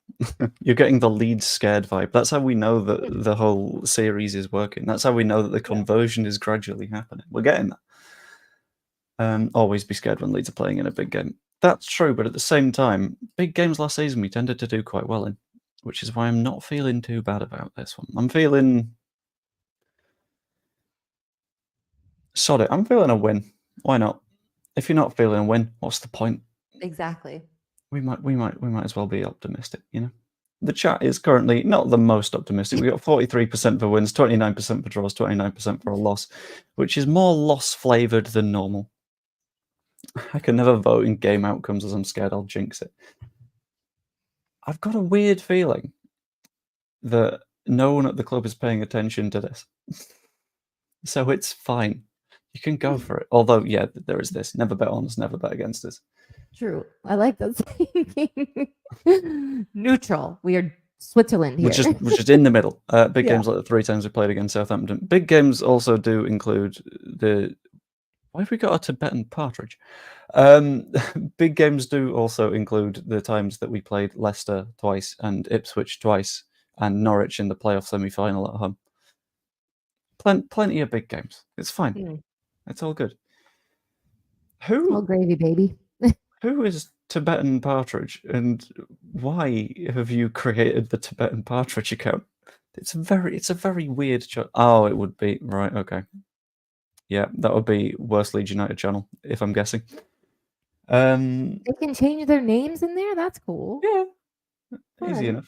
Speaker 1: You're getting the Leeds scared vibe. That's how we know that the whole series is working. That's how we know that the conversion is gradually happening. We're getting that. Always be scared when Leeds are playing in a big game. That's true, but at the same time, big games last season we tended to do quite well in, which is why I'm not feeling too bad about this one. I'm feeling. Sod it. I'm feeling a win. Why not? If you're not feeling a win, what's the point?
Speaker 2: Exactly.
Speaker 1: We might as well be optimistic, you know. The chat is currently not the most optimistic. We got 43% for wins, 29% for draws, 29% for a loss, which is more loss flavored than normal. I can never vote in game outcomes as I'm scared I'll jinx it. I've got a weird feeling that no one at the club is paying attention to this. So it's fine. You can go for it. Although, yeah, there is this. Never bet on us, never bet against us.
Speaker 2: True. I like that saying. Neutral. We are Switzerland here.
Speaker 1: Which is in the middle. Big
Speaker 2: Yeah.
Speaker 1: games like the 3 times we played against Southampton. Big games also do include the. Why have we got a Tibetan partridge? Big games do also include the times that we played Leicester twice and Ipswich twice and Norwich in the playoff semi-final at home. Plenty of big games. It's fine.
Speaker 2: Mm.
Speaker 1: It's all good.
Speaker 2: All gravy, baby.
Speaker 1: Who is Tibetan partridge, and why have you created the Tibetan partridge account? It's a very weird choice. Oh, it would be right. Okay, yeah, that would be worst Leeds United channel if I'm guessing.
Speaker 2: They can change their names in there. That's cool.
Speaker 1: Yeah, easy
Speaker 2: Alrighty.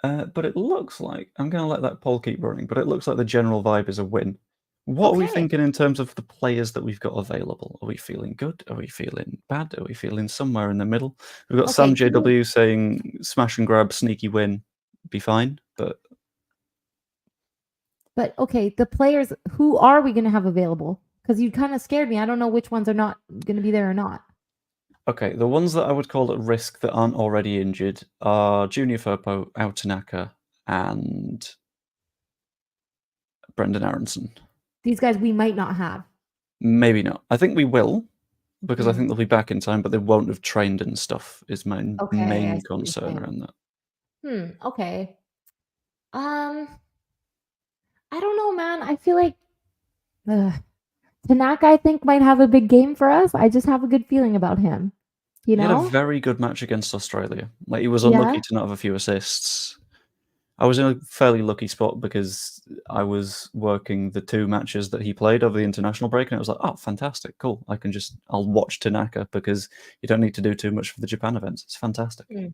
Speaker 1: enough. But it looks like I'm going to let that poll keep running. But it looks like the general vibe is a win. What are we
Speaker 2: Okay.
Speaker 1: thinking in terms of the players that we've got available? Are we feeling good? Are we feeling bad? Are we feeling somewhere in the middle? We've got Sam
Speaker 2: Okay.
Speaker 1: JW saying smash and grab, sneaky win, be fine. But
Speaker 2: Okay, the players, who are we going to have available? Because you kind of scared me. I don't know which ones are not going to be there or not.
Speaker 1: okay, the ones that I would call at risk that aren't already injured are Junior Firpo, Autanaka, and Brendan Aronson.
Speaker 2: These guys we might not have.
Speaker 1: Maybe not. I think we will. because I
Speaker 2: Hmm.
Speaker 1: think they'll be back in time, but they won't have trained and stuff. Is my
Speaker 2: Okay, I
Speaker 1: main
Speaker 2: see what you're
Speaker 1: concern
Speaker 2: saying.
Speaker 1: around that.
Speaker 2: Okay. Um, I don't know, man. I feel like ugh, Tanaka, I think, might have a big game for us. I just have a good feeling about him. You
Speaker 1: He had a
Speaker 2: know?
Speaker 1: very good match against Australia. Like, he was unlucky
Speaker 2: Yeah.
Speaker 1: to not have a few assists. I was in a fairly lucky spot because I was working the 2 matches that he played over the international break, and it was like, oh, fantastic, cool. I'll watch Tanaka because you don't need to do too much for the Japan events. It's fantastic.
Speaker 2: Hmm.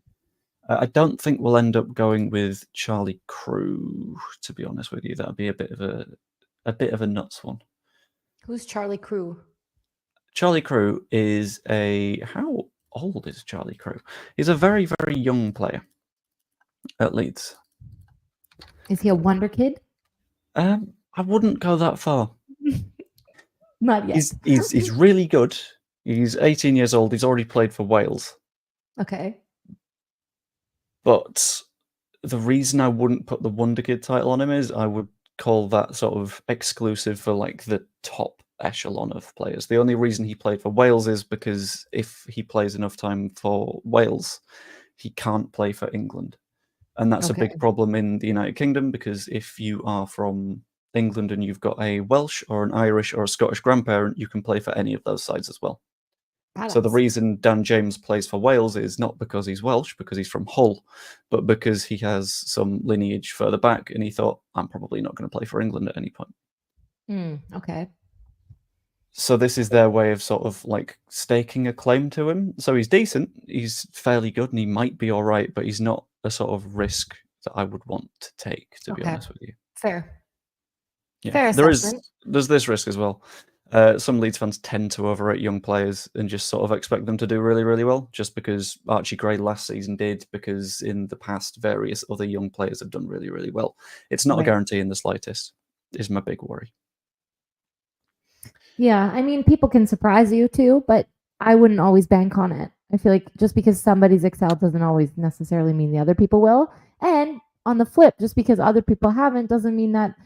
Speaker 1: I don't think we'll end up going with Charlie Crew, to be honest with you. That'd be a bit of a nuts one.
Speaker 2: Who's Charlie Crew?
Speaker 1: Charlie Crew is how old is Charlie Crew? He's a very, very young player at Leeds.
Speaker 2: Is he a wonder kid?
Speaker 1: I wouldn't go that far.
Speaker 2: Not yet.
Speaker 1: He's really good. He's 18 years old. He's already played for Wales.
Speaker 2: Okay.
Speaker 1: But the reason I wouldn't put the Wonder Kid title on him is I would call that sort of exclusive for like the top echelon of players. The only reason he played for Wales is because if he plays enough time for Wales, he can't play for England. And that's a
Speaker 2: Okay.
Speaker 1: big problem in the United Kingdom because if you are from England and you've got a Welsh or an Irish or a Scottish grandparent, you can play for any of those sides as well. So the
Speaker 2: Badass.
Speaker 1: reason Dan James plays for Wales is not because he's Welsh, because he's from Hull, but because he has some lineage further back, and he thought, I'm probably not going to play for England at any point.
Speaker 2: Okay.
Speaker 1: So this is their way of sort of like staking a claim to him. So he's decent, he's fairly good, and he might be all right, but he's not a sort of risk that I would want to take, to be
Speaker 2: Okay.
Speaker 1: honest with you.
Speaker 2: Fair.
Speaker 1: Yeah,
Speaker 2: Fair assessment.
Speaker 1: there's this risk as well. Some Leeds fans tend to overrate young players and just sort of expect them to do really, really well, just because Archie Gray last season did, because in the past various other young players have done really, really well. It's not a
Speaker 2: Right.
Speaker 1: guarantee in the slightest, is my big worry.
Speaker 2: Yeah, I mean, people can surprise you too, but I wouldn't always bank on it. I feel like just because somebody's excelled doesn't always necessarily mean the other people will. And on the flip, just because other people haven't doesn't mean that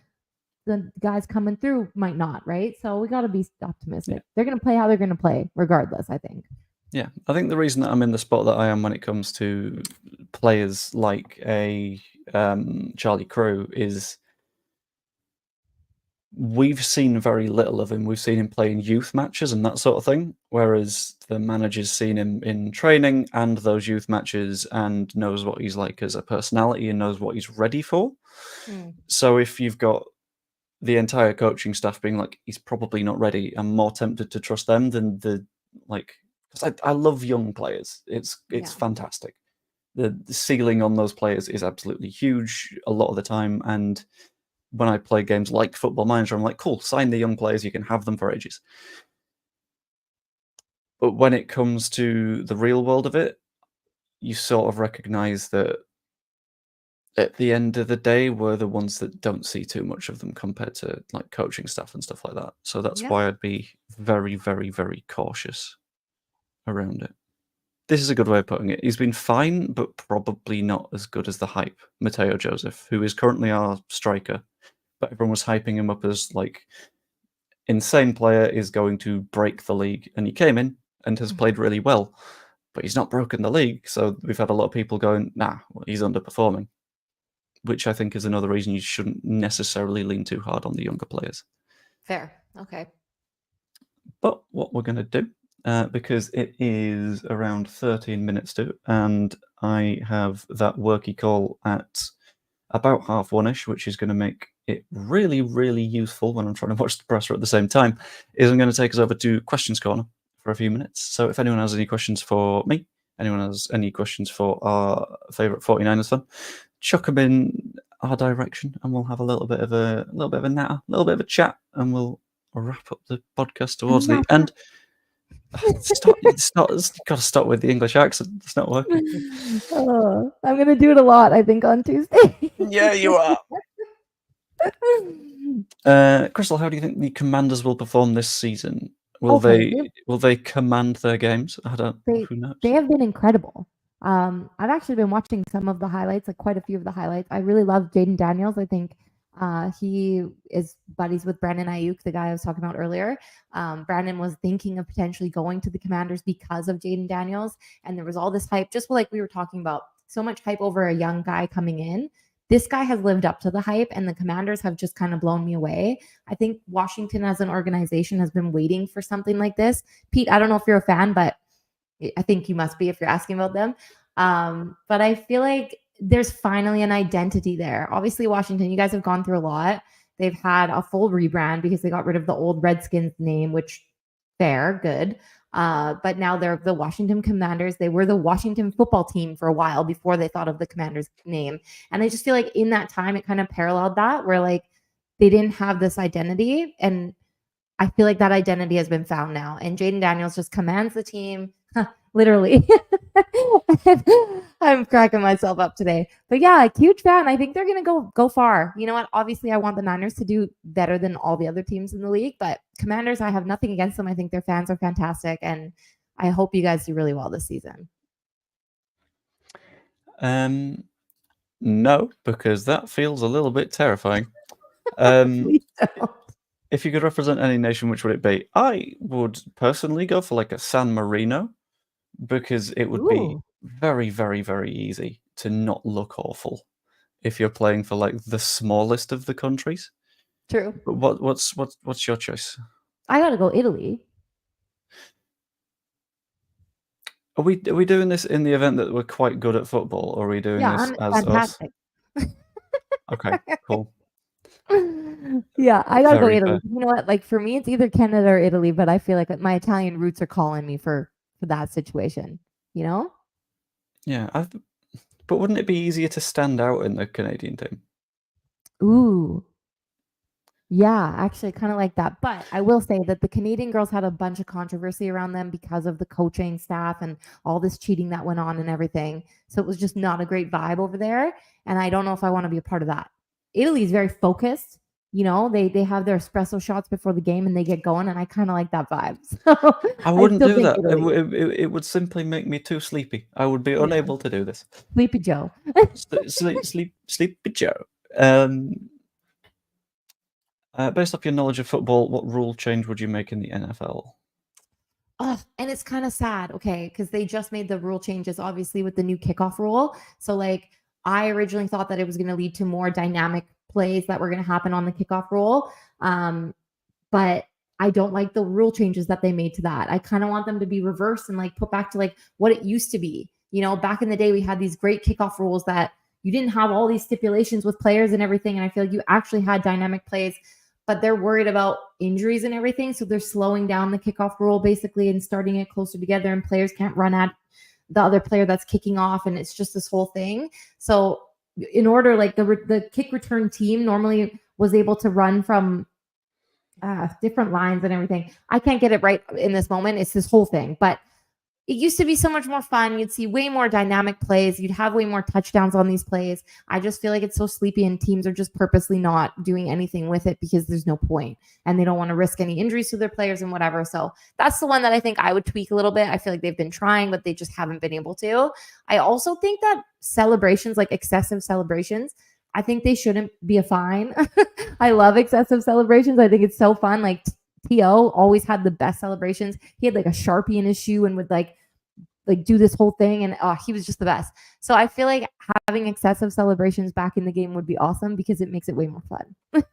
Speaker 2: the guys coming through might not, right? So we got to be optimistic.
Speaker 1: Yeah.
Speaker 2: They're going to play how they're going to play, regardless, I think.
Speaker 1: Yeah, I think the reason that I'm in the spot that I am when it comes to players like a Charlie Crew is we've seen very little of him. We've seen him play in youth matches and that sort of thing, whereas the manager's seen him in training and those youth matches and knows what he's like as a personality and knows what he's ready for. So if you've got the entire coaching staff being like, he's probably not ready, I'm more tempted to trust them than because I love young players. It's
Speaker 2: Yeah.
Speaker 1: fantastic. The ceiling on those players is absolutely huge a lot of the time, and when I play games like Football Manager, I'm like, cool, sign the young players, you can have them for ages. But when it comes to the real world of it, you sort of recognize that at the end of the day, we're the ones that don't see too much of them compared to like coaching staff and stuff like that. So that's why I'd be very, very, very cautious around it. This is a good way of putting it. He's been fine, but probably not as good as the hype. Mateo Joseph, who is currently our striker, but everyone was hyping him up as like insane player, is going to break the league, and he came in and has played really well, but he's not broken the league. So we've had a lot of people going, nah, well, he's underperforming, which I think is another reason you shouldn't necessarily lean too hard on the younger players.
Speaker 2: Fair. Okay.
Speaker 1: But what we're going to do, because it is around 13 minutes to, and I have that worky call at about 1:30ish, which is going to make it really, really useful when I'm trying to watch the presser at the same time, is I'm going to take us over to Questions Corner for a few minutes. So if anyone has any questions for me, anyone has any questions for our favourite 49ers fan, chuck them in our direction, and we'll have a little bit of a natter, a little bit of a chat, and we'll wrap up the podcast towards the end. Stop! It's got to stop with the English accent. It's not working.
Speaker 2: I'm gonna do it a lot, I think, on Tuesday.
Speaker 1: Yeah, you are. Crystal, how do you think the Commanders will perform this season? Will they command their games? Who knows?
Speaker 2: They have been incredible. I've actually been watching some of the highlights, like quite a few of the highlights. I really love Jaden Daniels. I think He is buddies with Brandon Ayuk, the guy I was talking about earlier. Brandon was thinking of potentially going to the Commanders because of Jaden Daniels, and there was all this hype, just like we were talking about, so much hype over a young guy coming in. This guy has lived up to the hype, and the Commanders have just kind of blown me away. I think Washington as an organization has been waiting for something like this. Pete, I don't know if you're a fan, but I think you must be if you're asking about them. But I feel like there's finally an identity there. Obviously, Washington, you guys have gone through a lot. They've had a full rebrand because they got rid of the old Redskins name, which fair, good. But now they're the Washington Commanders. They were the Washington football team for a while before they thought of the Commanders name. And I just feel like in that time, it kind of paralleled that where like they didn't have this identity. And I feel like that identity has been found now. And Jaden Daniels just commands the team, literally. I'm cracking myself up today. But yeah, huge fan. I think they're gonna go far. You know what? Obviously, I want the Niners to do better than all the other teams in the league, but Commanders, I have nothing against them. I think their fans are fantastic, and I hope you guys do really well this season.
Speaker 1: No, because that feels a little bit terrifying. Um,
Speaker 2: Please don't.
Speaker 1: if you could represent any nation, which would it be? I would personally go for like a San Marino, because it would be
Speaker 2: Ooh,
Speaker 1: very, very, very easy to not look awful if you're playing for like the smallest of the countries.
Speaker 2: true.
Speaker 1: But what's your choice?
Speaker 2: I gotta go Italy.
Speaker 1: Are we doing this in the event that we're quite good at football, or are we doing
Speaker 2: Yeah,
Speaker 1: this
Speaker 2: I'm
Speaker 1: as us?
Speaker 2: fantastic.
Speaker 1: Okay, cool.
Speaker 2: Yeah, I gotta go
Speaker 1: Very
Speaker 2: Italy.
Speaker 1: fair.
Speaker 2: You know what? Like for me, it's either Canada or Italy, but I feel like my Italian roots are calling me for that situation. You know?
Speaker 1: Yeah, but wouldn't it be easier to stand out in the Canadian team?
Speaker 2: Ooh, yeah, actually, kind of like that. But I will say that the Canadian girls had a bunch of controversy around them because of the coaching staff and all this cheating that went on and everything. So it was just not a great vibe over there. And I don't know if I want to be a part of that. Italy is very focused. You know, they have their espresso shots before the game and they get going, and I kind of like that vibe. So
Speaker 1: I
Speaker 2: I
Speaker 1: wouldn't
Speaker 2: still
Speaker 1: do
Speaker 2: think
Speaker 1: that.
Speaker 2: Italy.
Speaker 1: It would simply make me too sleepy. I would be
Speaker 2: Yeah,
Speaker 1: unable to do this.
Speaker 2: Sleepy Joe.
Speaker 1: Sleepy Joe. Based off your knowledge of football, what rule change would you make in the NFL?
Speaker 2: Oh, and it's kind of sad, okay, because they just made the rule changes, obviously, with the new kickoff rule. So, like, I originally thought that it was going to lead to more dynamic plays that were going to happen on the kickoff rule. But I don't like the rule changes that they made to that. I kind of want them to be reversed and like put back to like what it used to be. You know, back in the day, we had these great kickoff rules that you didn't have all these stipulations with players and everything. And I feel like you actually had dynamic plays, but they're worried about injuries and everything. So they're slowing down the kickoff rule basically and starting it closer together, and players can't run at the other player that's kicking off. And it's just this whole thing. So, in order, like the kick return team normally was able to run from different lines and everything. I can't get it right in this moment. It's this whole thing, but it used to be so much more fun. You'd see way more dynamic plays. You'd have way more touchdowns on these plays. I just feel like it's so sleepy, and teams are just purposely not doing anything with it because there's no point, and they don't want to risk any injuries to their players and whatever. So that's the one that I think I would tweak a little bit. I feel like they've been trying, but they just haven't been able to. I also think that celebrations, like excessive celebrations, I think they shouldn't be a fine. I love excessive celebrations. I think it's so fun. Like T.O. always had the best celebrations. He had like a Sharpie in his shoe and would like do this whole thing, and he was just the best. So I feel like having excessive celebrations back in the game would be awesome because it makes it way more fun.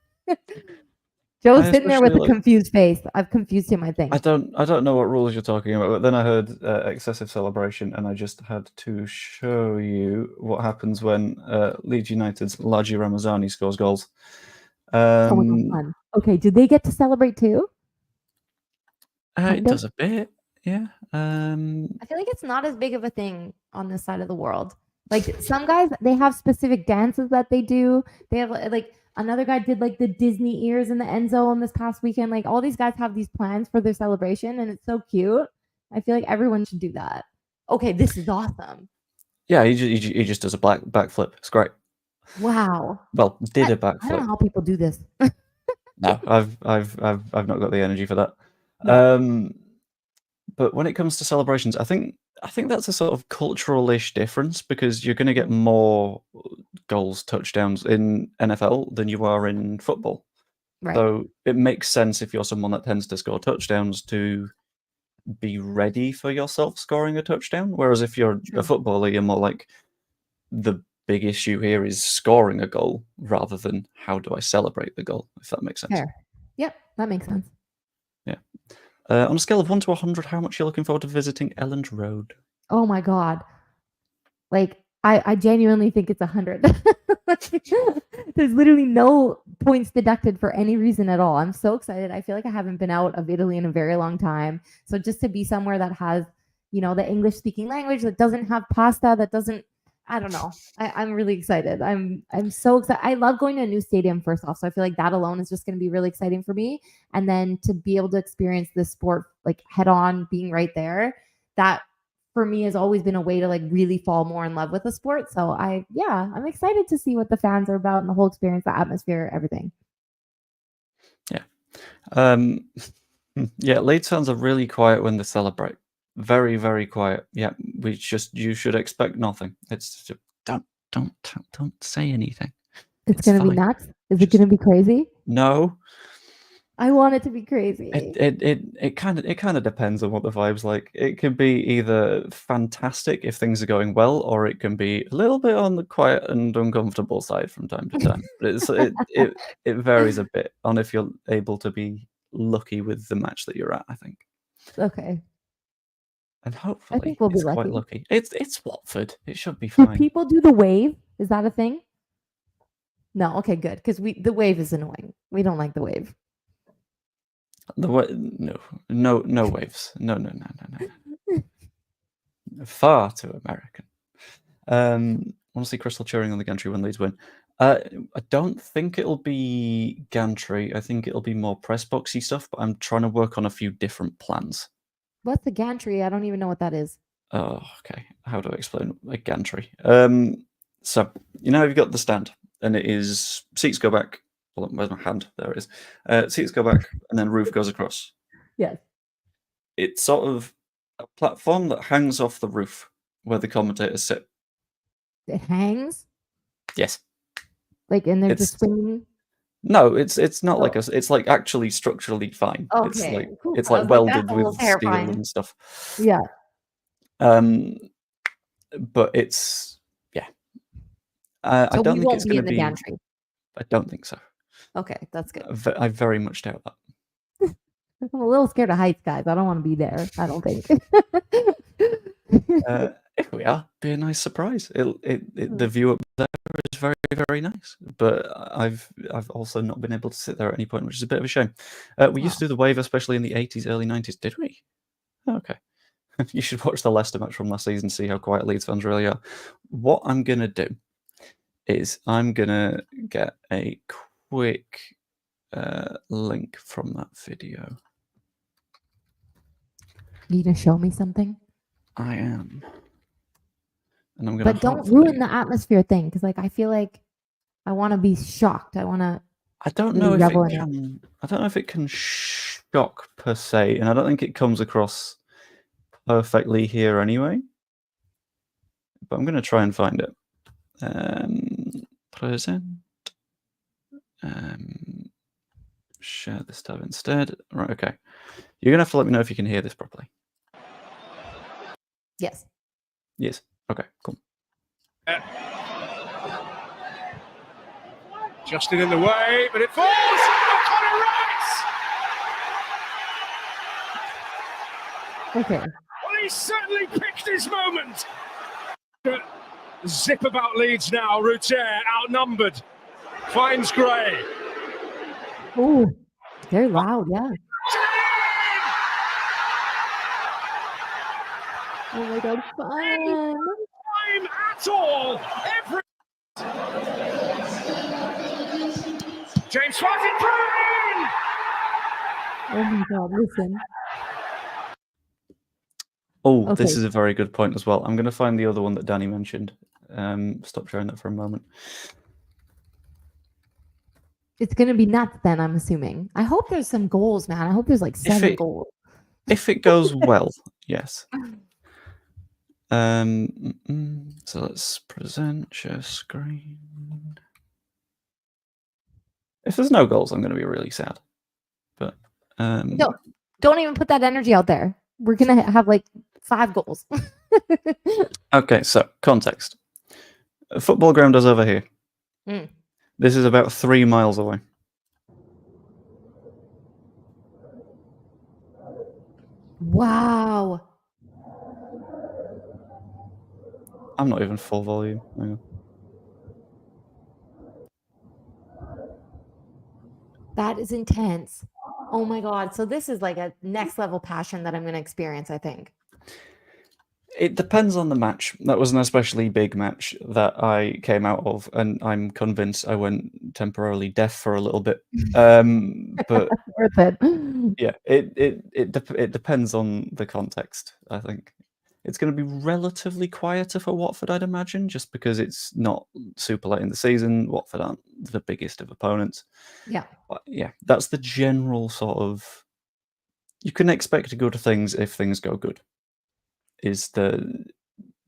Speaker 2: Joe's
Speaker 1: I
Speaker 2: sitting there with
Speaker 1: especially
Speaker 2: a
Speaker 1: like.
Speaker 2: confused face. I've confused him, I
Speaker 1: I
Speaker 2: think.
Speaker 1: don't know what rules you're talking about, but then I heard excessive celebration, and I just had to show you what happens when Leeds United's Laji Ramazani scores goals.
Speaker 2: Oh my god, fun. Okay, did they get to celebrate too?
Speaker 1: It
Speaker 2: Kind of.
Speaker 1: does a bit, yeah.
Speaker 2: I feel like it's not as big of a thing on this side of the world. Like some guys, they have specific dances that they do. They have like another guy did like the Disney ears in the end zone this past weekend. Like all these guys have these plans for their celebration, and it's so cute. I feel like everyone should do that. Okay, this is awesome.
Speaker 1: Yeah, he just does a backflip. It's great.
Speaker 2: Wow.
Speaker 1: Well, did a
Speaker 2: I don't know
Speaker 1: backflip.
Speaker 2: how people do this.
Speaker 1: No, I've not got the energy for that.
Speaker 2: No.
Speaker 1: But when it comes to celebrations, I think that's a sort of cultural-ish difference because you're going to get more goals, touchdowns in NFL than you are in football.
Speaker 2: Right.
Speaker 1: So it makes sense if you're someone that tends to score touchdowns to be ready for yourself scoring a touchdown. Whereas if you're a footballer, you're more like, the big issue here is scoring a goal rather than how do I celebrate the goal, if that makes sense.
Speaker 2: Fair. Yep, that makes sense.
Speaker 1: Yeah. On a scale of 1 to 100, how much are you looking forward to visiting Elland Road?
Speaker 2: Oh my God. Like, I genuinely think it's 100. There's literally no points deducted for any reason at all. I'm so excited. I feel like I haven't been out of Italy in a very long time. So just to be somewhere that has, the English speaking language, that doesn't have pasta, that doesn't, I don't know. I'm really excited. I'm so excited. I love going to a new stadium first off. So I feel like that alone is just going to be really exciting for me. And then to be able to experience this sport like head on, being right there, that for me has always been a way to like really fall more in love with the sport. So I'm excited to see what the fans are about and the whole experience, the atmosphere, everything.
Speaker 1: Yeah. Yeah, Leeds fans are really quiet when they celebrate. Very, very quiet. Yeah, you should expect nothing. It's just, don't say anything.
Speaker 2: It's gonna be nuts. Is it gonna be crazy?
Speaker 1: No.
Speaker 2: I want it to be crazy.
Speaker 1: It kind of depends on what the vibe's like. It can be either fantastic if things are going well, or it can be a little bit on the quiet and uncomfortable side from time to time. But it varies a bit on if you're able to be lucky with the match that you're at, I think.
Speaker 2: Okay.
Speaker 1: And
Speaker 2: I
Speaker 1: hopefully
Speaker 2: think we'll be
Speaker 1: it's
Speaker 2: lucky.
Speaker 1: quite lucky. It's Watford. It should be
Speaker 2: Do
Speaker 1: fine.
Speaker 2: people do the wave? Is that a thing? No. Okay, good. Because the wave is annoying. We don't like the wave.
Speaker 1: No waves. No. Far too American. Want to see Crystal cheering on the gantry when Leeds win. I don't think it'll be gantry. I think it'll be more press boxy stuff, but I'm trying to work on a few different plans.
Speaker 2: What's the gantry? I don't even know what that is.
Speaker 1: Oh, okay. How do I explain a gantry? So you've got the stand, and it is seats go back. Hold on, where's my hand? There it is. Seats go back, and then roof goes across.
Speaker 2: Yes.
Speaker 1: It's sort of a platform that hangs off the roof where the commentators sit.
Speaker 2: It hangs?
Speaker 1: Yes.
Speaker 2: Like, and they're just swinging?
Speaker 1: No, it's not like it's like actually structurally fine.
Speaker 2: Okay, cool.
Speaker 1: It's
Speaker 2: I
Speaker 1: like
Speaker 2: was like,
Speaker 1: welded
Speaker 2: that's a little
Speaker 1: with steel
Speaker 2: terrifying.
Speaker 1: and stuff.
Speaker 2: Yeah.
Speaker 1: But it's I
Speaker 2: So
Speaker 1: don't
Speaker 2: we
Speaker 1: think
Speaker 2: won't
Speaker 1: it's
Speaker 2: be
Speaker 1: going
Speaker 2: in
Speaker 1: to
Speaker 2: the
Speaker 1: be.
Speaker 2: gantry.
Speaker 1: I don't think so.
Speaker 2: Okay, that's good.
Speaker 1: I very much doubt that.
Speaker 2: I'm a little scared of heights, guys. I don't want to be there. I don't think.
Speaker 1: If we are, be a nice surprise. The view up there is very, very nice. But I've also not been able to sit there at any point, which is a bit of a shame. We used to do the wave, especially in the 80s, early 90s. Did we? Okay. You should watch the Leicester match from last season, see how quiet Leeds fans really are. What I'm gonna do is I'm gonna get a quick link from that video.
Speaker 2: You gonna show me something?
Speaker 1: I am. And I'm gonna.
Speaker 2: But don't ruin the atmosphere thing, because like I feel like I want to be shocked. I want to.
Speaker 1: I don't know if it can. I don't know if it can shock per se, and I don't think it comes across perfectly here anyway. But I'm gonna try and find it. Present. Share this tab instead. Right. Okay. You're gonna have to let me know if you can hear this properly.
Speaker 2: Yes.
Speaker 1: Yes. Okay. Cool.
Speaker 3: Justin in the way, but it falls. Connor Rice.
Speaker 2: Okay.
Speaker 3: Well, he certainly picked his moment. Zip about Leeds now. Routier outnumbered. Finds Gray.
Speaker 2: Oh, very loud. Yeah. Oh my God, fun.
Speaker 3: Time at all. James Swart improving.
Speaker 2: Oh my God, listen.
Speaker 1: Oh, okay. This is a very good point as well. I'm going to find the other one that Danny mentioned. Stop sharing that for a moment.
Speaker 2: It's going to be nuts then, I'm assuming. I hope there's some goals, man. I hope there's like 7 goals.
Speaker 1: If it goes well, yes. So let's present share screen. If there's no goals, I'm going to be really sad. But
Speaker 2: Don't even put that energy out there. We're gonna have like 5 goals.
Speaker 1: okay, so context. A football ground is over here.
Speaker 2: Mm.
Speaker 1: This is about 3 miles away.
Speaker 2: Wow.
Speaker 1: I'm not even full volume. Hang on.
Speaker 2: That is intense. Oh my god. So this is like a next level passion that I'm going to experience, I think.
Speaker 1: It depends on the match. That was an especially big match that I came out of, and I'm convinced I went temporarily deaf for a little bit. But
Speaker 2: Worth it.
Speaker 1: yeah, it depends on the context, I think. It's going to be relatively quieter for Watford, I'd imagine, just because it's not super late in the season. Watford aren't the biggest of opponents.
Speaker 2: Yeah.
Speaker 1: But yeah, that's the general sort of... You can expect good things if things go good, is the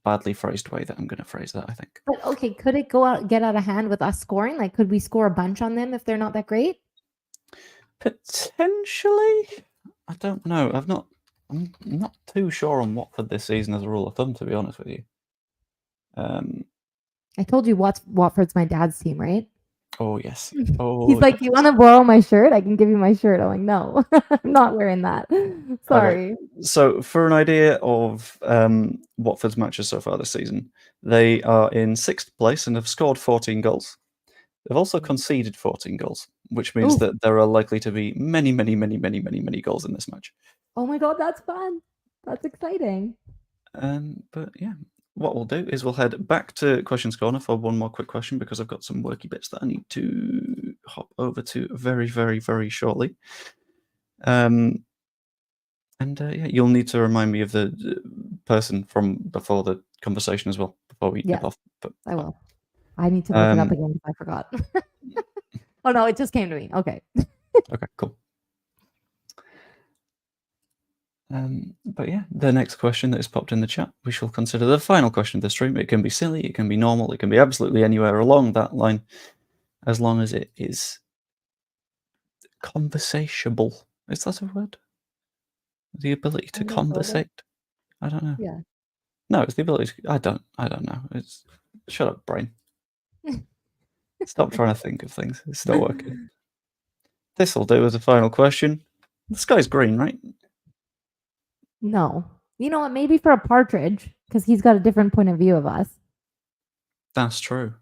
Speaker 1: badly phrased way that I'm going to phrase that, I think.
Speaker 2: But okay, could it get out of hand with us scoring? Like, could we score a bunch on them if they're not that great?
Speaker 1: Potentially. I don't know. I'm not too sure on Watford this season as a rule of thumb, to be honest with you.
Speaker 2: I told you Watford's my dad's team, right?
Speaker 1: Oh yes. Oh,
Speaker 2: He's like,
Speaker 1: yes.
Speaker 2: "You want to borrow my shirt? I can give you my shirt." I'm like, "No, I'm not wearing that." Sorry.
Speaker 1: Okay. So for an idea of Watford's matches so far this season, they are in 6th place and have scored 14 goals. They've also conceded 14 goals, which means
Speaker 2: Ooh.
Speaker 1: that there are likely to be many, many, many, many, many, many goals in this match.
Speaker 2: Oh my god, that's fun. That's exciting.
Speaker 1: But yeah, what we'll do is we'll head back to Questions Corner for one more quick question, because I've got some worky bits that I need to hop over to very, very, very shortly. And yeah, you'll need to remind me of the person from before the conversation as well, before we
Speaker 2: Yeah,
Speaker 1: nip off. But
Speaker 2: I will. I need to look it up again if I forgot. Oh no, it just came to me. Okay.
Speaker 1: okay, cool. But yeah, the next question that is popped in the chat, we shall consider the final question of the stream. It can be silly, it can be normal, it can be absolutely anywhere along that line, as long as it is conversable. Is that a word? The ability to conversate? I don't know.
Speaker 2: Yeah.
Speaker 1: No, it's the ability to... I don't know. It's... Shut up, brain. Stop trying to think of things. It's still working. This'll do as a final question. The sky's green, right?
Speaker 2: No. You know what? Maybe for a partridge, because he's got a different point of view of us,
Speaker 1: That's true.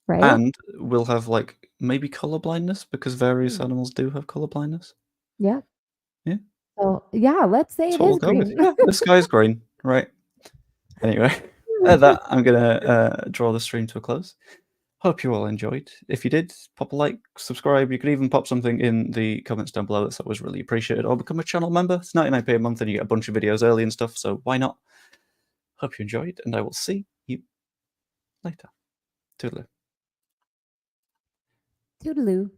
Speaker 2: right?
Speaker 1: And we'll have, like, maybe colour blindness, because various animals do have colour blindness.
Speaker 2: Yeah.
Speaker 1: Yeah.
Speaker 2: So yeah, let's say
Speaker 1: That's
Speaker 2: it
Speaker 1: what
Speaker 2: is
Speaker 1: we'll go with.
Speaker 2: green.
Speaker 1: Yeah, the sky's green, right? Anyway, at that, I'm gonna draw the stream to a close. Hope you all enjoyed. If you did, pop a like, subscribe. You could even pop something in the comments down below. That's always really appreciated. Or become a channel member. It's 99p a month and you get a bunch of videos early and stuff, so why not? Hope you enjoyed, and I will see you later. Toodaloo.
Speaker 2: Toodaloo.